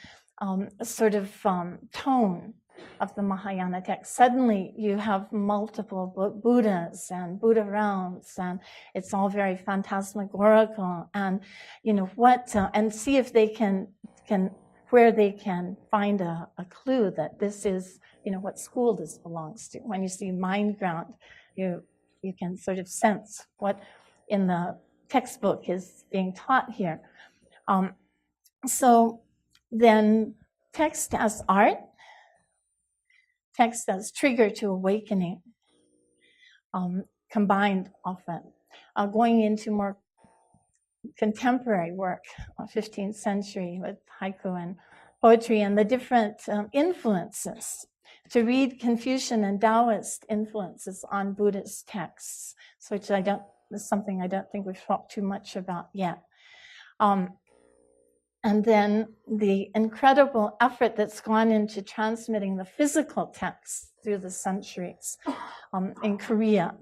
tone of the Mahayana text. Suddenly you have multiple Buddhas and Buddha realms, and it's all very phantasmagorical, and and see if they can where they can find a clue that this is what school this belongs to. When you see mind ground, you can sort of sense what in the textbook is being taught here. So then text as art, text as trigger to awakening, combined often. Going into more contemporary work, 15th century with haiku and poetry and the different influences. To read Confucian and Taoist influences on Buddhist texts, which is something I don't think we've talked too much about yet. And then the incredible effort that's gone into transmitting the physical texts through the centuries in Korea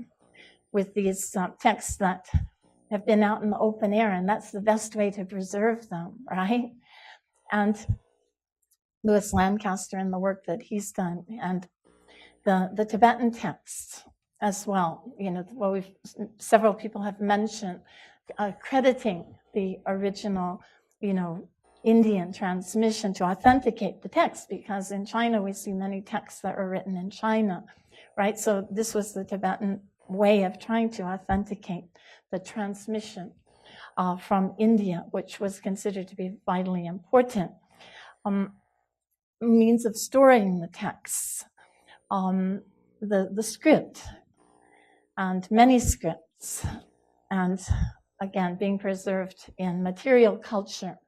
with these texts that have been out in the open air, and that's the best way to preserve them, right? And Louis Lancaster and the work that he's done, and the Tibetan texts as well. Several people have mentioned crediting the original, Indian transmission to authenticate the text, because in China we see many texts that are written in China, right? So this was the Tibetan way of trying to authenticate the transmission from India, which was considered to be vitally important. Means of storing the texts, the script, and many scripts, and again, being preserved in material culture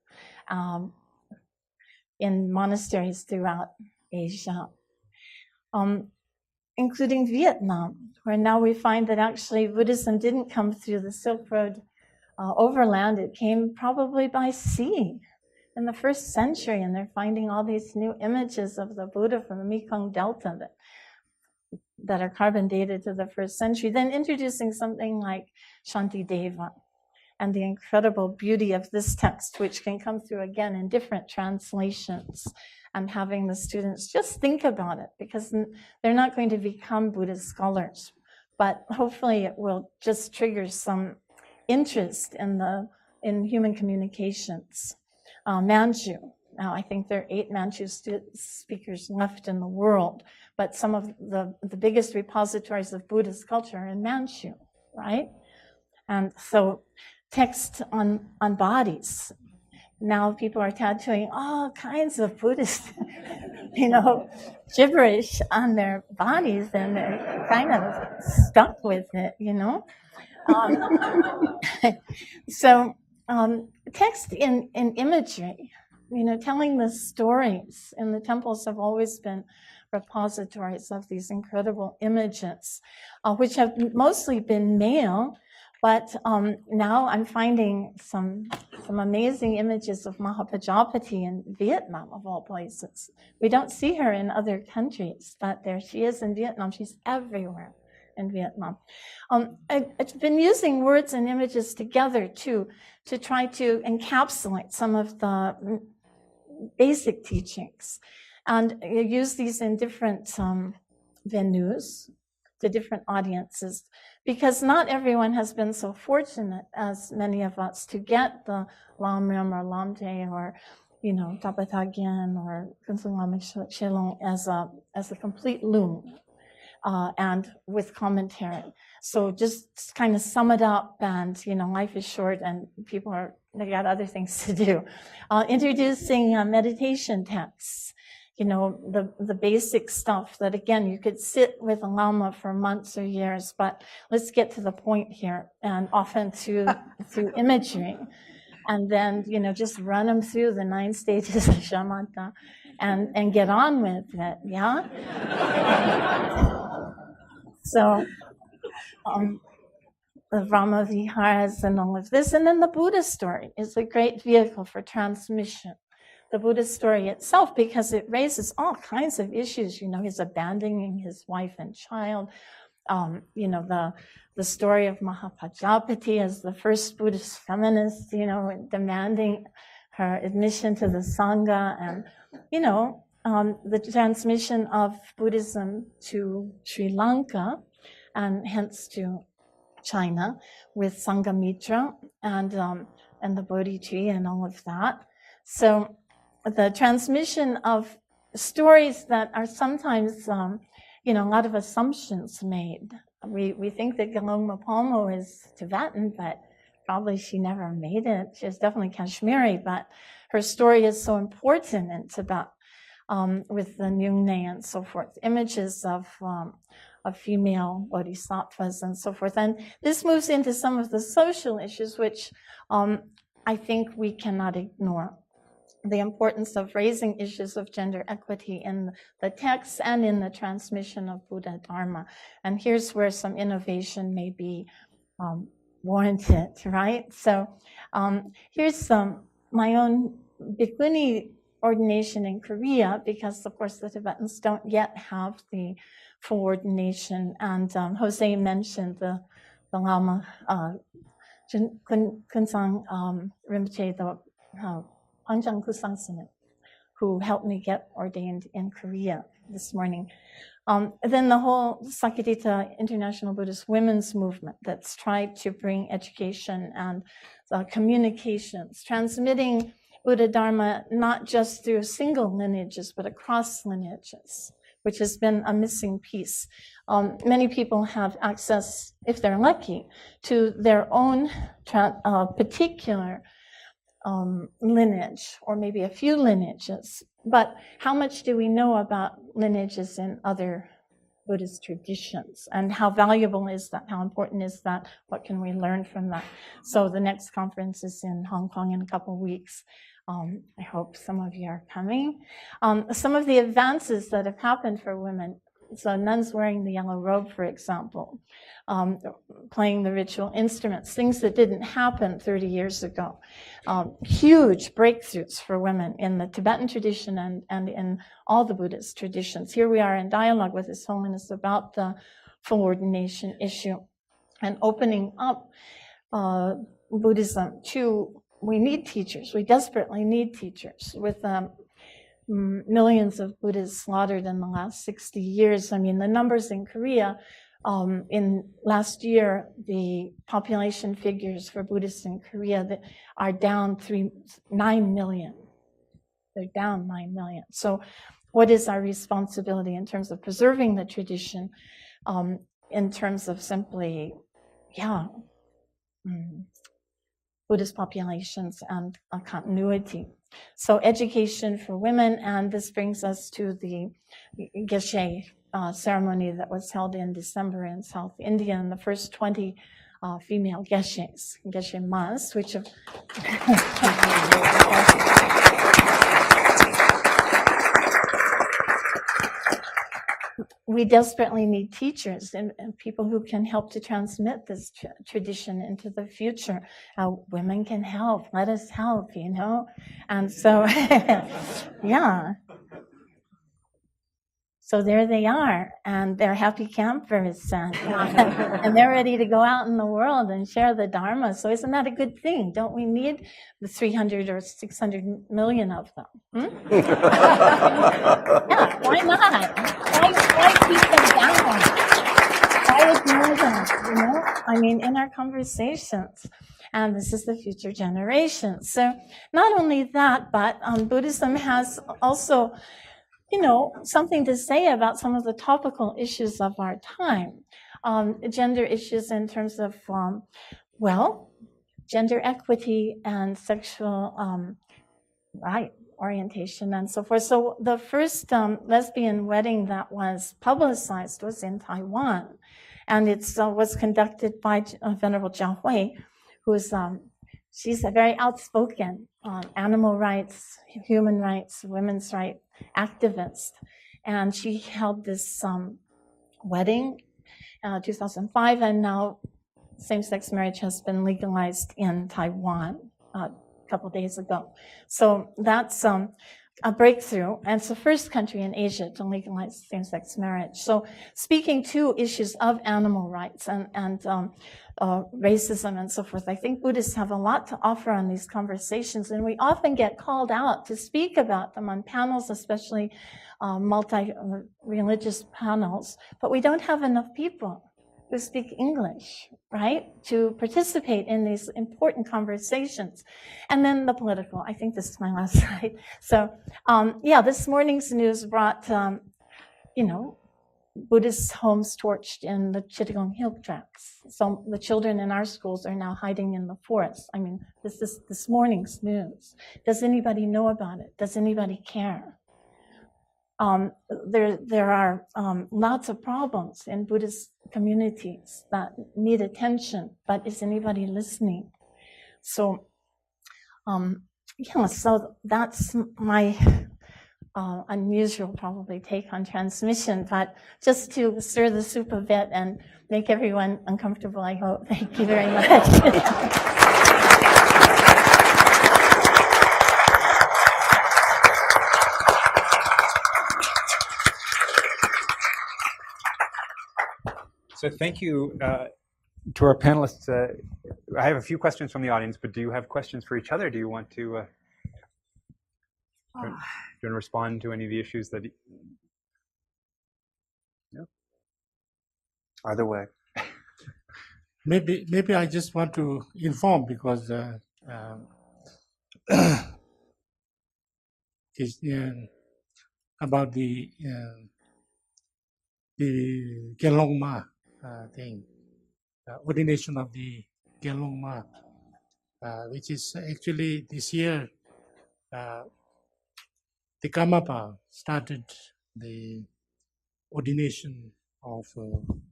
in monasteries throughout Asia, including Vietnam, where now we find that actually Buddhism didn't come through the Silk Road overland. It came probably by sea in the 1st century, and they're finding all these new images of the Buddha from the Mekong Delta that are carbon dated to the 1st century, then introducing something like Shantideva and the incredible beauty of this text, which can come through again in different translations, and having the students just think about it, because they're not going to become Buddhist scholars, but hopefully it will just trigger some interest in human communications. Manju, Now, I think there are 8 Manchu speakers left in the world, but some of the biggest repositories of Buddhist culture are in Manchu, right? And so text on bodies. Now people are tattooing all kinds of Buddhist, gibberish on their bodies, and they're kind of stuck with it, So text in imagery, telling the stories in the temples have always been repositories of these incredible images, which have mostly been male, but now I'm finding some amazing images of Mahapajapati in Vietnam, of all places. We don't see her in other countries, but there she is in Vietnam. She's everywhere in Vietnam. I've been using words and images together to try to encapsulate some of the basic teachings, and use these in different venues to different audiences, because not everyone has been so fortunate as many of us to get the Lam Rim or Lam Te or Tapatagyan or Kunsung Lam Shelong as a complete loom. And with commentary. So just kind of sum it up, and life is short and they got other things to do. Introducing meditation texts, the basic stuff that, again, you could sit with a Lama for months or years, but let's get to the point here, and often through imagery. And then, just run them through the 9 stages of shamatha and get on with it, yeah? So, the Brahma Viharas and all of this. And then the Buddha story is a great vehicle for transmission. The Buddha story itself, because it raises all kinds of issues. He's abandoning his wife and child. The story of Mahapajapati as the first Buddhist feminist, demanding her admission to the Sangha, and, the transmission of Buddhism to Sri Lanka, and hence to China with Sanghamitra and the Bodhi tree and all of that. So the transmission of stories that are sometimes, a lot of assumptions made. We think that Gelongma Palmo is Tibetan, but probably she never made it. She was definitely Kashmiri, but her story is so important in Tibet. With the Nyungne and so forth, images of female bodhisattvas and so forth. And this moves into some of the social issues, which I think we cannot ignore. The importance of raising issues of gender equity in the texts and in the transmission of Buddhadharma. And here's where some innovation may be warranted, right? So here's my own bhikkhuni ordination in Korea, because of course the Tibetans don't yet have the full ordination. And Jose mentioned the Lama Kunsang Rinpoche, the Anjang Kusang Sinim, who helped me get ordained in Korea this morning. Then the whole Sakadita International Buddhist Women's Movement that's tried to bring education and communications, transmitting Buddhadharma not just through single lineages, but across lineages, which has been a missing piece. Many people have access, if they're lucky, to their own particular lineage, or maybe a few lineages. But how much do we know about lineages in other Buddhist traditions? And how valuable is that? How important is that? What can we learn from that? So the next conference is in Hong Kong in a couple of weeks. I hope some of you are coming. Some of the advances that have happened for women, so nuns wearing the yellow robe, for example, playing the ritual instruments, things that didn't happen 30 years ago. Huge breakthroughs for women in the Tibetan tradition and in all the Buddhist traditions. Here we are in dialogue with His Holiness about the full ordination issue and opening up Buddhism to, we need teachers. We desperately need teachers. With millions of Buddhists slaughtered in the last 60 years. I mean, the numbers in Korea, in last year, the population figures for Buddhists in Korea that are down 9 million. They're down 9 million. So what is our responsibility in terms of preserving the tradition, in terms of simply, Buddhist populations and continuity? So education for women, and this brings us to the Geshe ceremony that was held in December in South India, and the first 20 female Geshes, Geshe Mas, which have we desperately need teachers and people who can help to transmit this tradition into the future. Women can help. Let us help, And so, yeah. So there they are, and they're happy campers, and they're ready to go out in the world and share the Dharma. So isn't that a good thing? Don't we need the 300 or 600 million of them? Yeah, why not? Why keep them down? Why ignore them, I mean, in our conversations. And this is the future generation. So not only that, but Buddhism has also something to say about some of the topical issues of our time. Gender issues in terms of, gender equity and sexual right orientation and so forth. So the first lesbian wedding that was publicized was in Taiwan. And it was conducted by Venerable Jiahui, who's she's a very outspoken animal rights, human rights, women's rights activist. And she held this wedding in 2005, and now same-sex marriage has been legalized in Taiwan a couple days ago. So that's a breakthrough, and it's the first country in Asia to legalize same-sex marriage. So speaking to issues of animal rights and racism and so forth, I think Buddhists have a lot to offer on these conversations, and we often get called out to speak about them on panels, especially multi-religious panels, but we don't have enough people who speak English, right, to participate in these important conversations. And then the political, I think this is my last slide. So, this morning's news brought, Buddhist homes torched in the Chittagong Hill tracts. So the children in our schools are now hiding in the forest. I mean, this is this morning's news. Does anybody know about it? Does anybody care? There are lots of problems in Buddhist communities that need attention, but is anybody listening? So, so that's my unusual probably take on transmission, but just to stir the soup a bit and make everyone uncomfortable, I hope. Thank you very much. So thank you to our panelists. I have a few questions from the audience, but do you have questions for each other? Do you want to respond to any of the issues that? No. Either way. Maybe I just want to inform because about the Gelong Ma thing, ordination of the Gelong Ma, which is actually this year. The Karmapa started the ordination of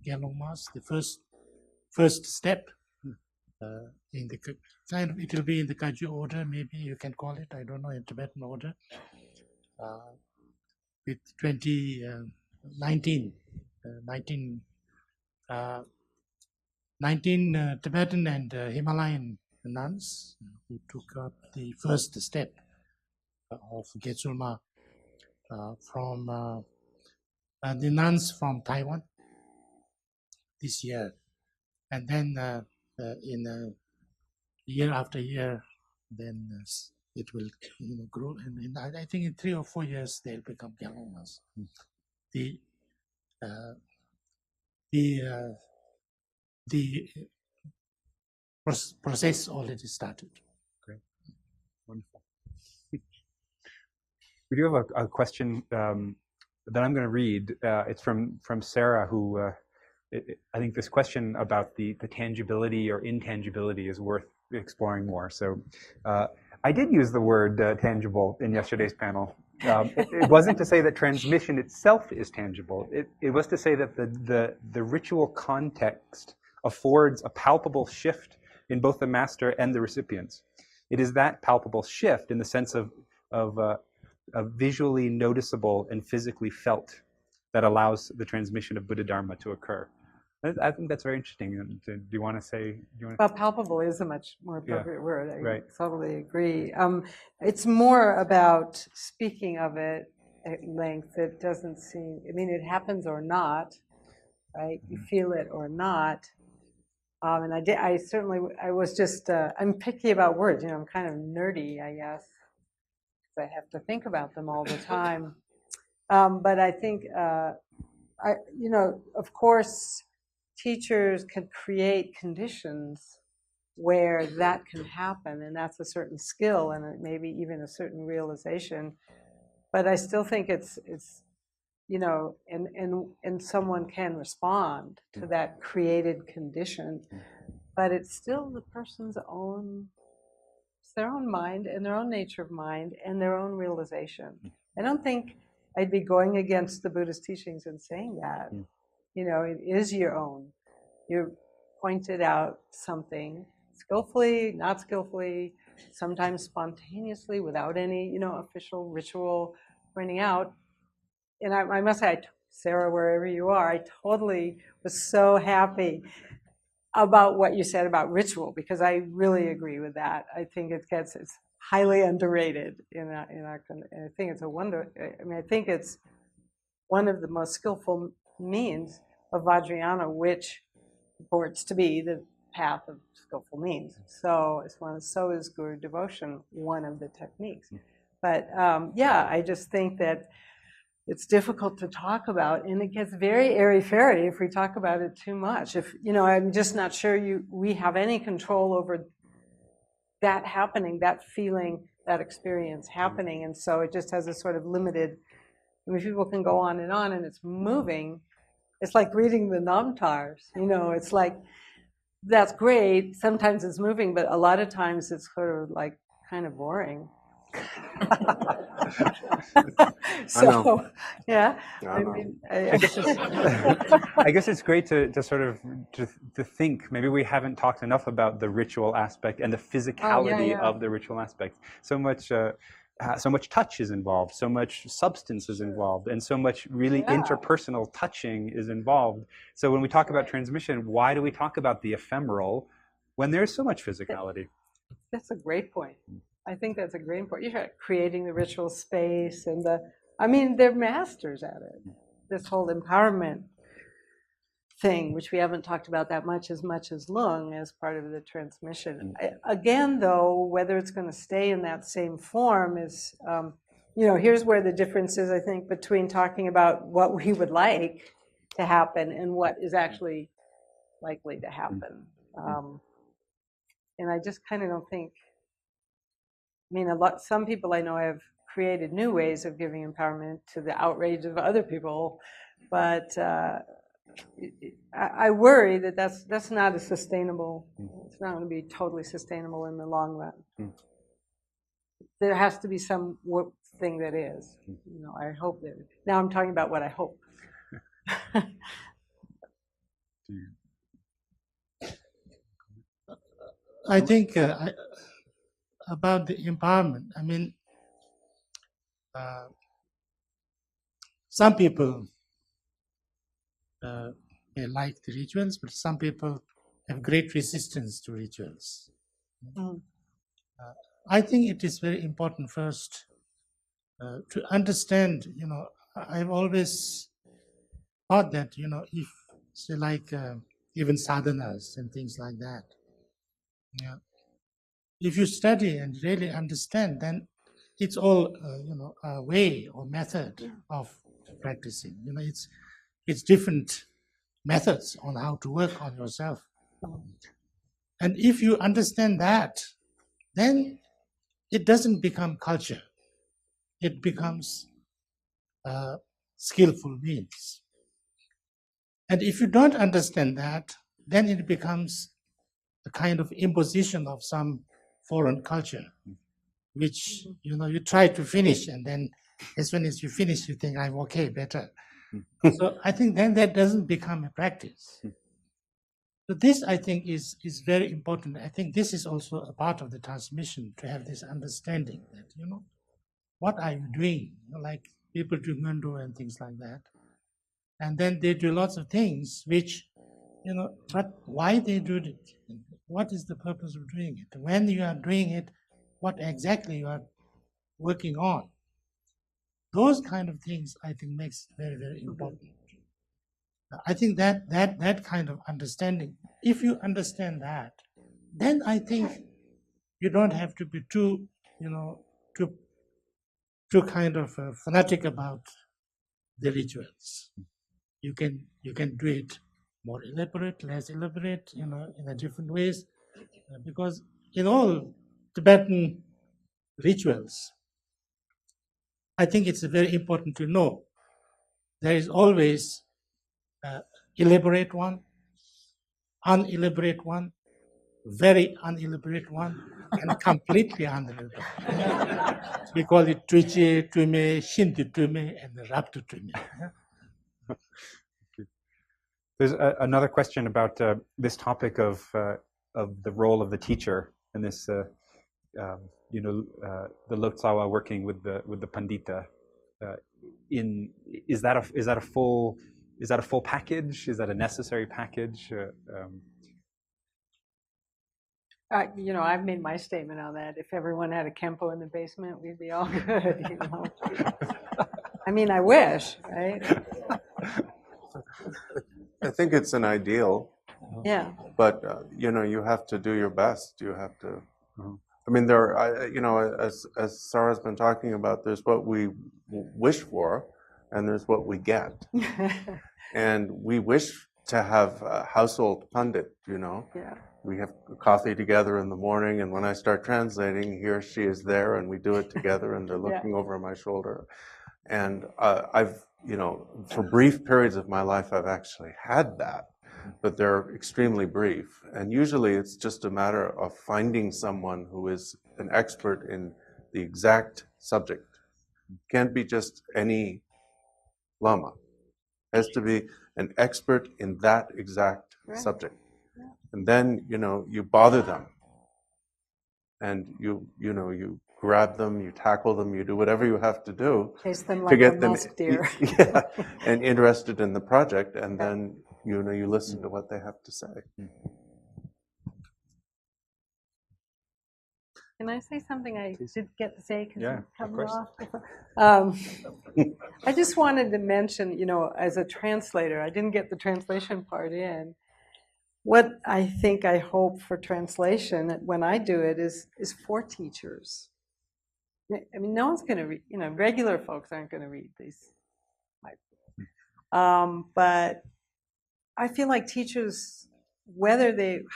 Gelong Mas, the first step in the kind of, it will be in the Kagyu order, maybe you can call it, I don't know, in Tibetan order, with 19 Tibetan and Himalayan nuns who took up the first step of Getsulma from the nuns from Taiwan this year, and then in year after year, then it will grow, and I think in 3 or 4 years they'll become Gelong Mas. The process already started. Great, wonderful. We do have a question that I'm going to read. It's from Sarah, who I think this question about the tangibility or intangibility is worth exploring more. So I did use the word tangible in yesterday's panel. It wasn't to say that transmission itself is tangible. It was to say that the ritual context affords a palpable shift in both the master and the recipients. It is that palpable shift in the sense of visually noticeable and physically felt that allows the transmission of Buddhadharma to occur. I think that's very interesting. Do you want to say? Well, palpable is a much more appropriate word. I right. totally agree. It's more about speaking of it at length. It doesn't seem, I mean, it happens or not, right? You feel it or not. And I was just, I'm picky about words. I'm kind of nerdy, I guess. I have to think about them all the time. But I think, of course, teachers can create conditions where that can happen, and that's a certain skill and maybe even a certain realization. But I still think it's and someone can respond to that created condition, but it's still the person's own. It's their own mind and their own nature of mind and their own realization. I don't think I'd be going against the Buddhist teachings and saying that. It is your own. You pointed out something skillfully, not skillfully, sometimes spontaneously without any, official ritual pointing out. And I must say, Sarah, wherever you are, I totally was so happy about what you said about ritual, because I really agree with that. I think it's highly underrated in our and I think it's a wonder. I think it's one of the most skillful means of Vajrayana, which purports to be the path of skillful means. So is Guru devotion one of the techniques. But I just think that it's difficult to talk about, and it gets very airy-fairy if we talk about it too much. I'm just not sure we have any control over that happening, that feeling, that experience happening, and so it just has a sort of limited. People can go on, and it's moving. It's like reading the Namtars. It's like that's great. Sometimes it's moving, but a lot of times it's sort of like kind of boring. So, yeah. I guess it's great to sort of to think. Maybe we haven't talked enough about the ritual aspect and the physicality of the ritual aspect. So much touch is involved, so much substance is involved, and so much really interpersonal touching is involved. So when we talk about transmission, why do we talk about the ephemeral when there's so much physicality? That's a great point. I think that's a great point. You're creating the ritual space, and they're masters at it. This whole empowerment thing, which we haven't talked about that much as Lung as part of the transmission. Again, though, whether it's going to stay in that same form is, here's where the difference is, I think, between talking about what we would like to happen and what is actually likely to happen. And I just kind of don't think. Some people I know have created new ways of giving empowerment to the outrage of other people, but I worry that that's not a sustainable. It's not going to be totally sustainable in the long run. There has to be some thing that is. I hope that. Now I'm talking about what I hope. I think about the empowerment. Some people may like the rituals, but some people have great resistance to rituals. I think it is very important first to understand, I've always thought that, if, say, like even sadhanas and things like that, if you study and really understand, then it's all, a way or method of practicing. It's different methods on how to work on yourself. And if you understand that, then it doesn't become culture. it becomes skillful means. And if you don't understand that, then it becomes a kind of imposition of some foreign culture, which, you know, you try to finish, and then as soon as you finish, you think, I'm okay, better. So I think then that doesn't become a practice. So this, I think, is very important. I think this is also a part of the transmission, to have this understanding that, you know, what are you doing? You know, like people do Mendo and things like that. And then they do lots of things which, you know, but why they do it? What is the purpose of doing it? When you are doing it, what exactly you are working on? Those kind of things, I think, makes it very, very important. I think that kind of understanding, if you understand that, then I think you don't have to be too, you know, too kind of fanatic about the rituals. You can do it more elaborate, less elaborate, you know, in a different ways, because in all Tibetan rituals, I think it's very important to know there is always elaborate one, unelaborate one, very unelaborate one, and completely unelaborate. We call it Tuiche Tuime, Shinti Tuime, and Raptu Tuime. There's another question about this topic of the role of the teacher and this, you know, the Lotsawa working with the Pandita. Is that a full package? Is that a necessary package? You know, I've made my statement on that. If everyone had a Kempo in the basement, we'd be all good. You know? I mean, I wish, right? I think it's an ideal, Yeah. but you know, you have to do your best. You have to. I mean, you know, as Sarah's been talking about, there's what we wish for, and there's what we get. And we wish to have a household pundit. You know. Yeah. We have coffee together in the morning, and when I start translating, he or she is there, and we do it together, and they're looking over my shoulder. And I've, you know, for brief periods of my life, I've actually had that, but they're extremely brief. And usually it's just a matter of finding someone who is an expert in the exact subject. Can't be just any lama. Has to be an expert in that exact subject. And then, you know, you bother them, and you know, you grab them, you tackle them, you do whatever you have to do Taste them to like get a them musk deer. yeah, and interested in the project, and then, you know, you listen to what they have to say. Can I say something I did get to say? Yeah, of course. I just wanted to mention, you know, as a translator, I didn't get the translation part in. What I think I hope for translation when I do it is for teachers. I mean, no one's going to read, you know, regular folks aren't going to read these. But I feel like teachers,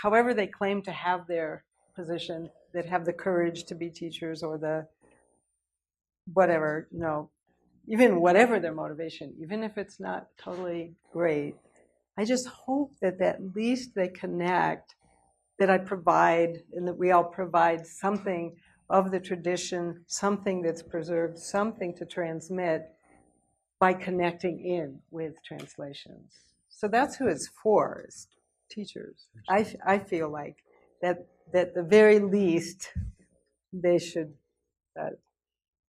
however they claim to have their position, that have the courage to be teachers, or the whatever, you know, even whatever their motivation, even if it's not totally great, I just hope that at least they connect, that I provide, and that we all provide something of the tradition, something that's preserved, something to transmit by connecting in with translations. So that's who it's for, is teachers. I feel like that the very least they should,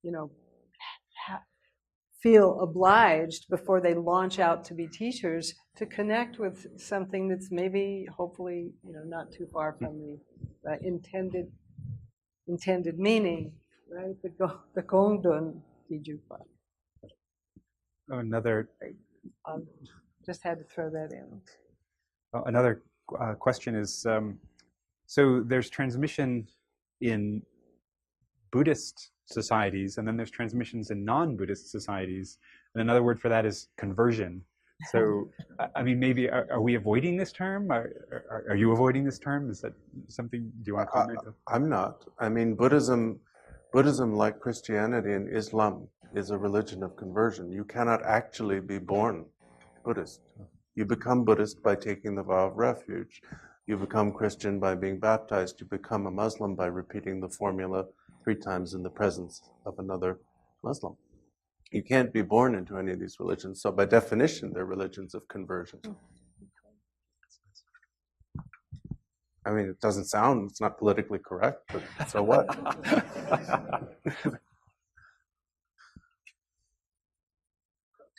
you know, feel obliged before they launch out to be teachers to connect with something that's maybe, hopefully, you know, not too far from the intended meaning, right? The Gongdon Dijupa. Another. Just had to throw that in. Another question is, so there's transmission in Buddhist societies, and then there's transmissions in non-Buddhist societies. And another word for that is conversion. So, I mean, maybe are we avoiding this term? Are you avoiding this term? Is that something? Do you want to comment? I'm not. I mean, Buddhism Buddhism, like Christianity and Islam, is a religion of conversion. You cannot actually be born Buddhist. You become Buddhist by taking the vow of refuge. You become Christian by being baptized. You become a Muslim by repeating the formula 3 times in the presence of another Muslim. You can't be born into any of these religions. So by definition, they're religions of conversion. I mean, it doesn't sound, it's not politically correct, but so what?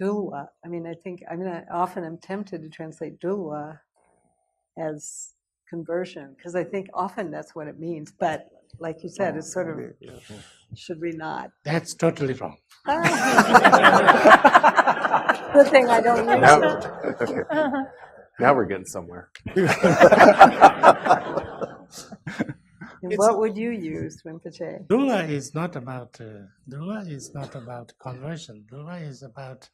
Dulwa. I mean, I often am tempted to translate dulwa as conversion, because I think often that's what it means. But like you said, it's sort of, should we not? That's totally wrong. Good thing I don't use Now, it. okay. Now we're getting somewhere. And what would you use, Rinpoche? Dula is not about conversion. Dula is about,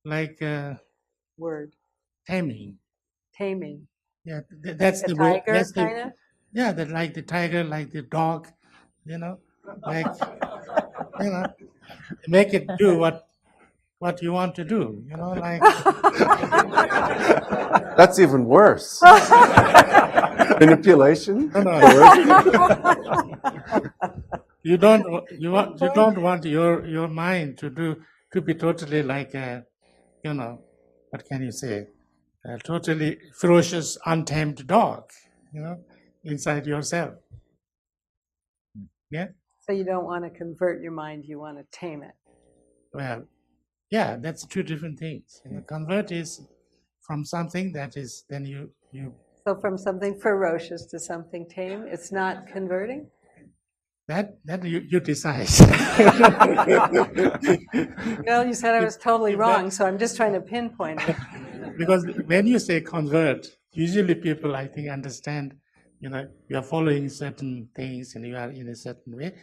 like Word. taming. Taming. Yeah, that's A the word. tiger, That's kind of? yeah, like the tiger, like the dog, like make it do what you want to do. Like That's even worse. Manipulation? you don't want your mind to be totally like a, what can you say, a totally ferocious, untamed dog, inside yourself. Yeah. So you don't want to convert your mind, you want to tame it. Well, yeah, that's 2 different things. Convert is from something that is, then you. So from something ferocious to something tame, it's not converting? That you decide. Well, you said I was totally wrong, so I'm just trying to pinpoint it. Because when you say convert, usually people, I think, understand, you are following certain things and you are in a certain way,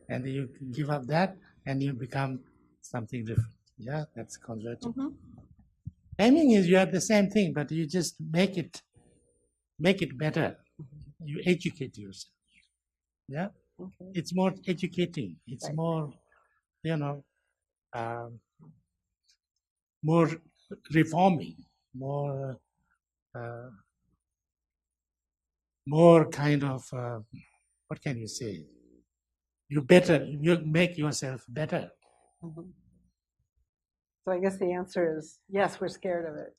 and you give up that and you become something different. Yeah, that's converting. Mm-hmm. Taming is you have the same thing, but you just make it better. You educate yourself. Yeah. Okay. It's more educating. It's Right. more, more reforming, more kind of, what can you say? You make yourself better. Mm-hmm. So I guess the answer is yes, we're scared of it.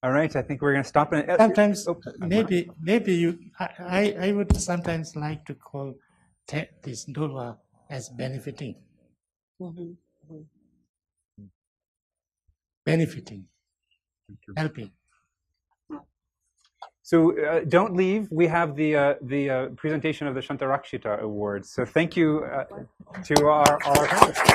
All right, I think we're going to stop. Sometimes, maybe I would sometimes like to call this dulwa as benefiting. Mm-hmm. Mm-hmm. Benefiting, helping. So don't leave. We have the presentation of the Shantarakshita Awards. So thank you to all our panelists.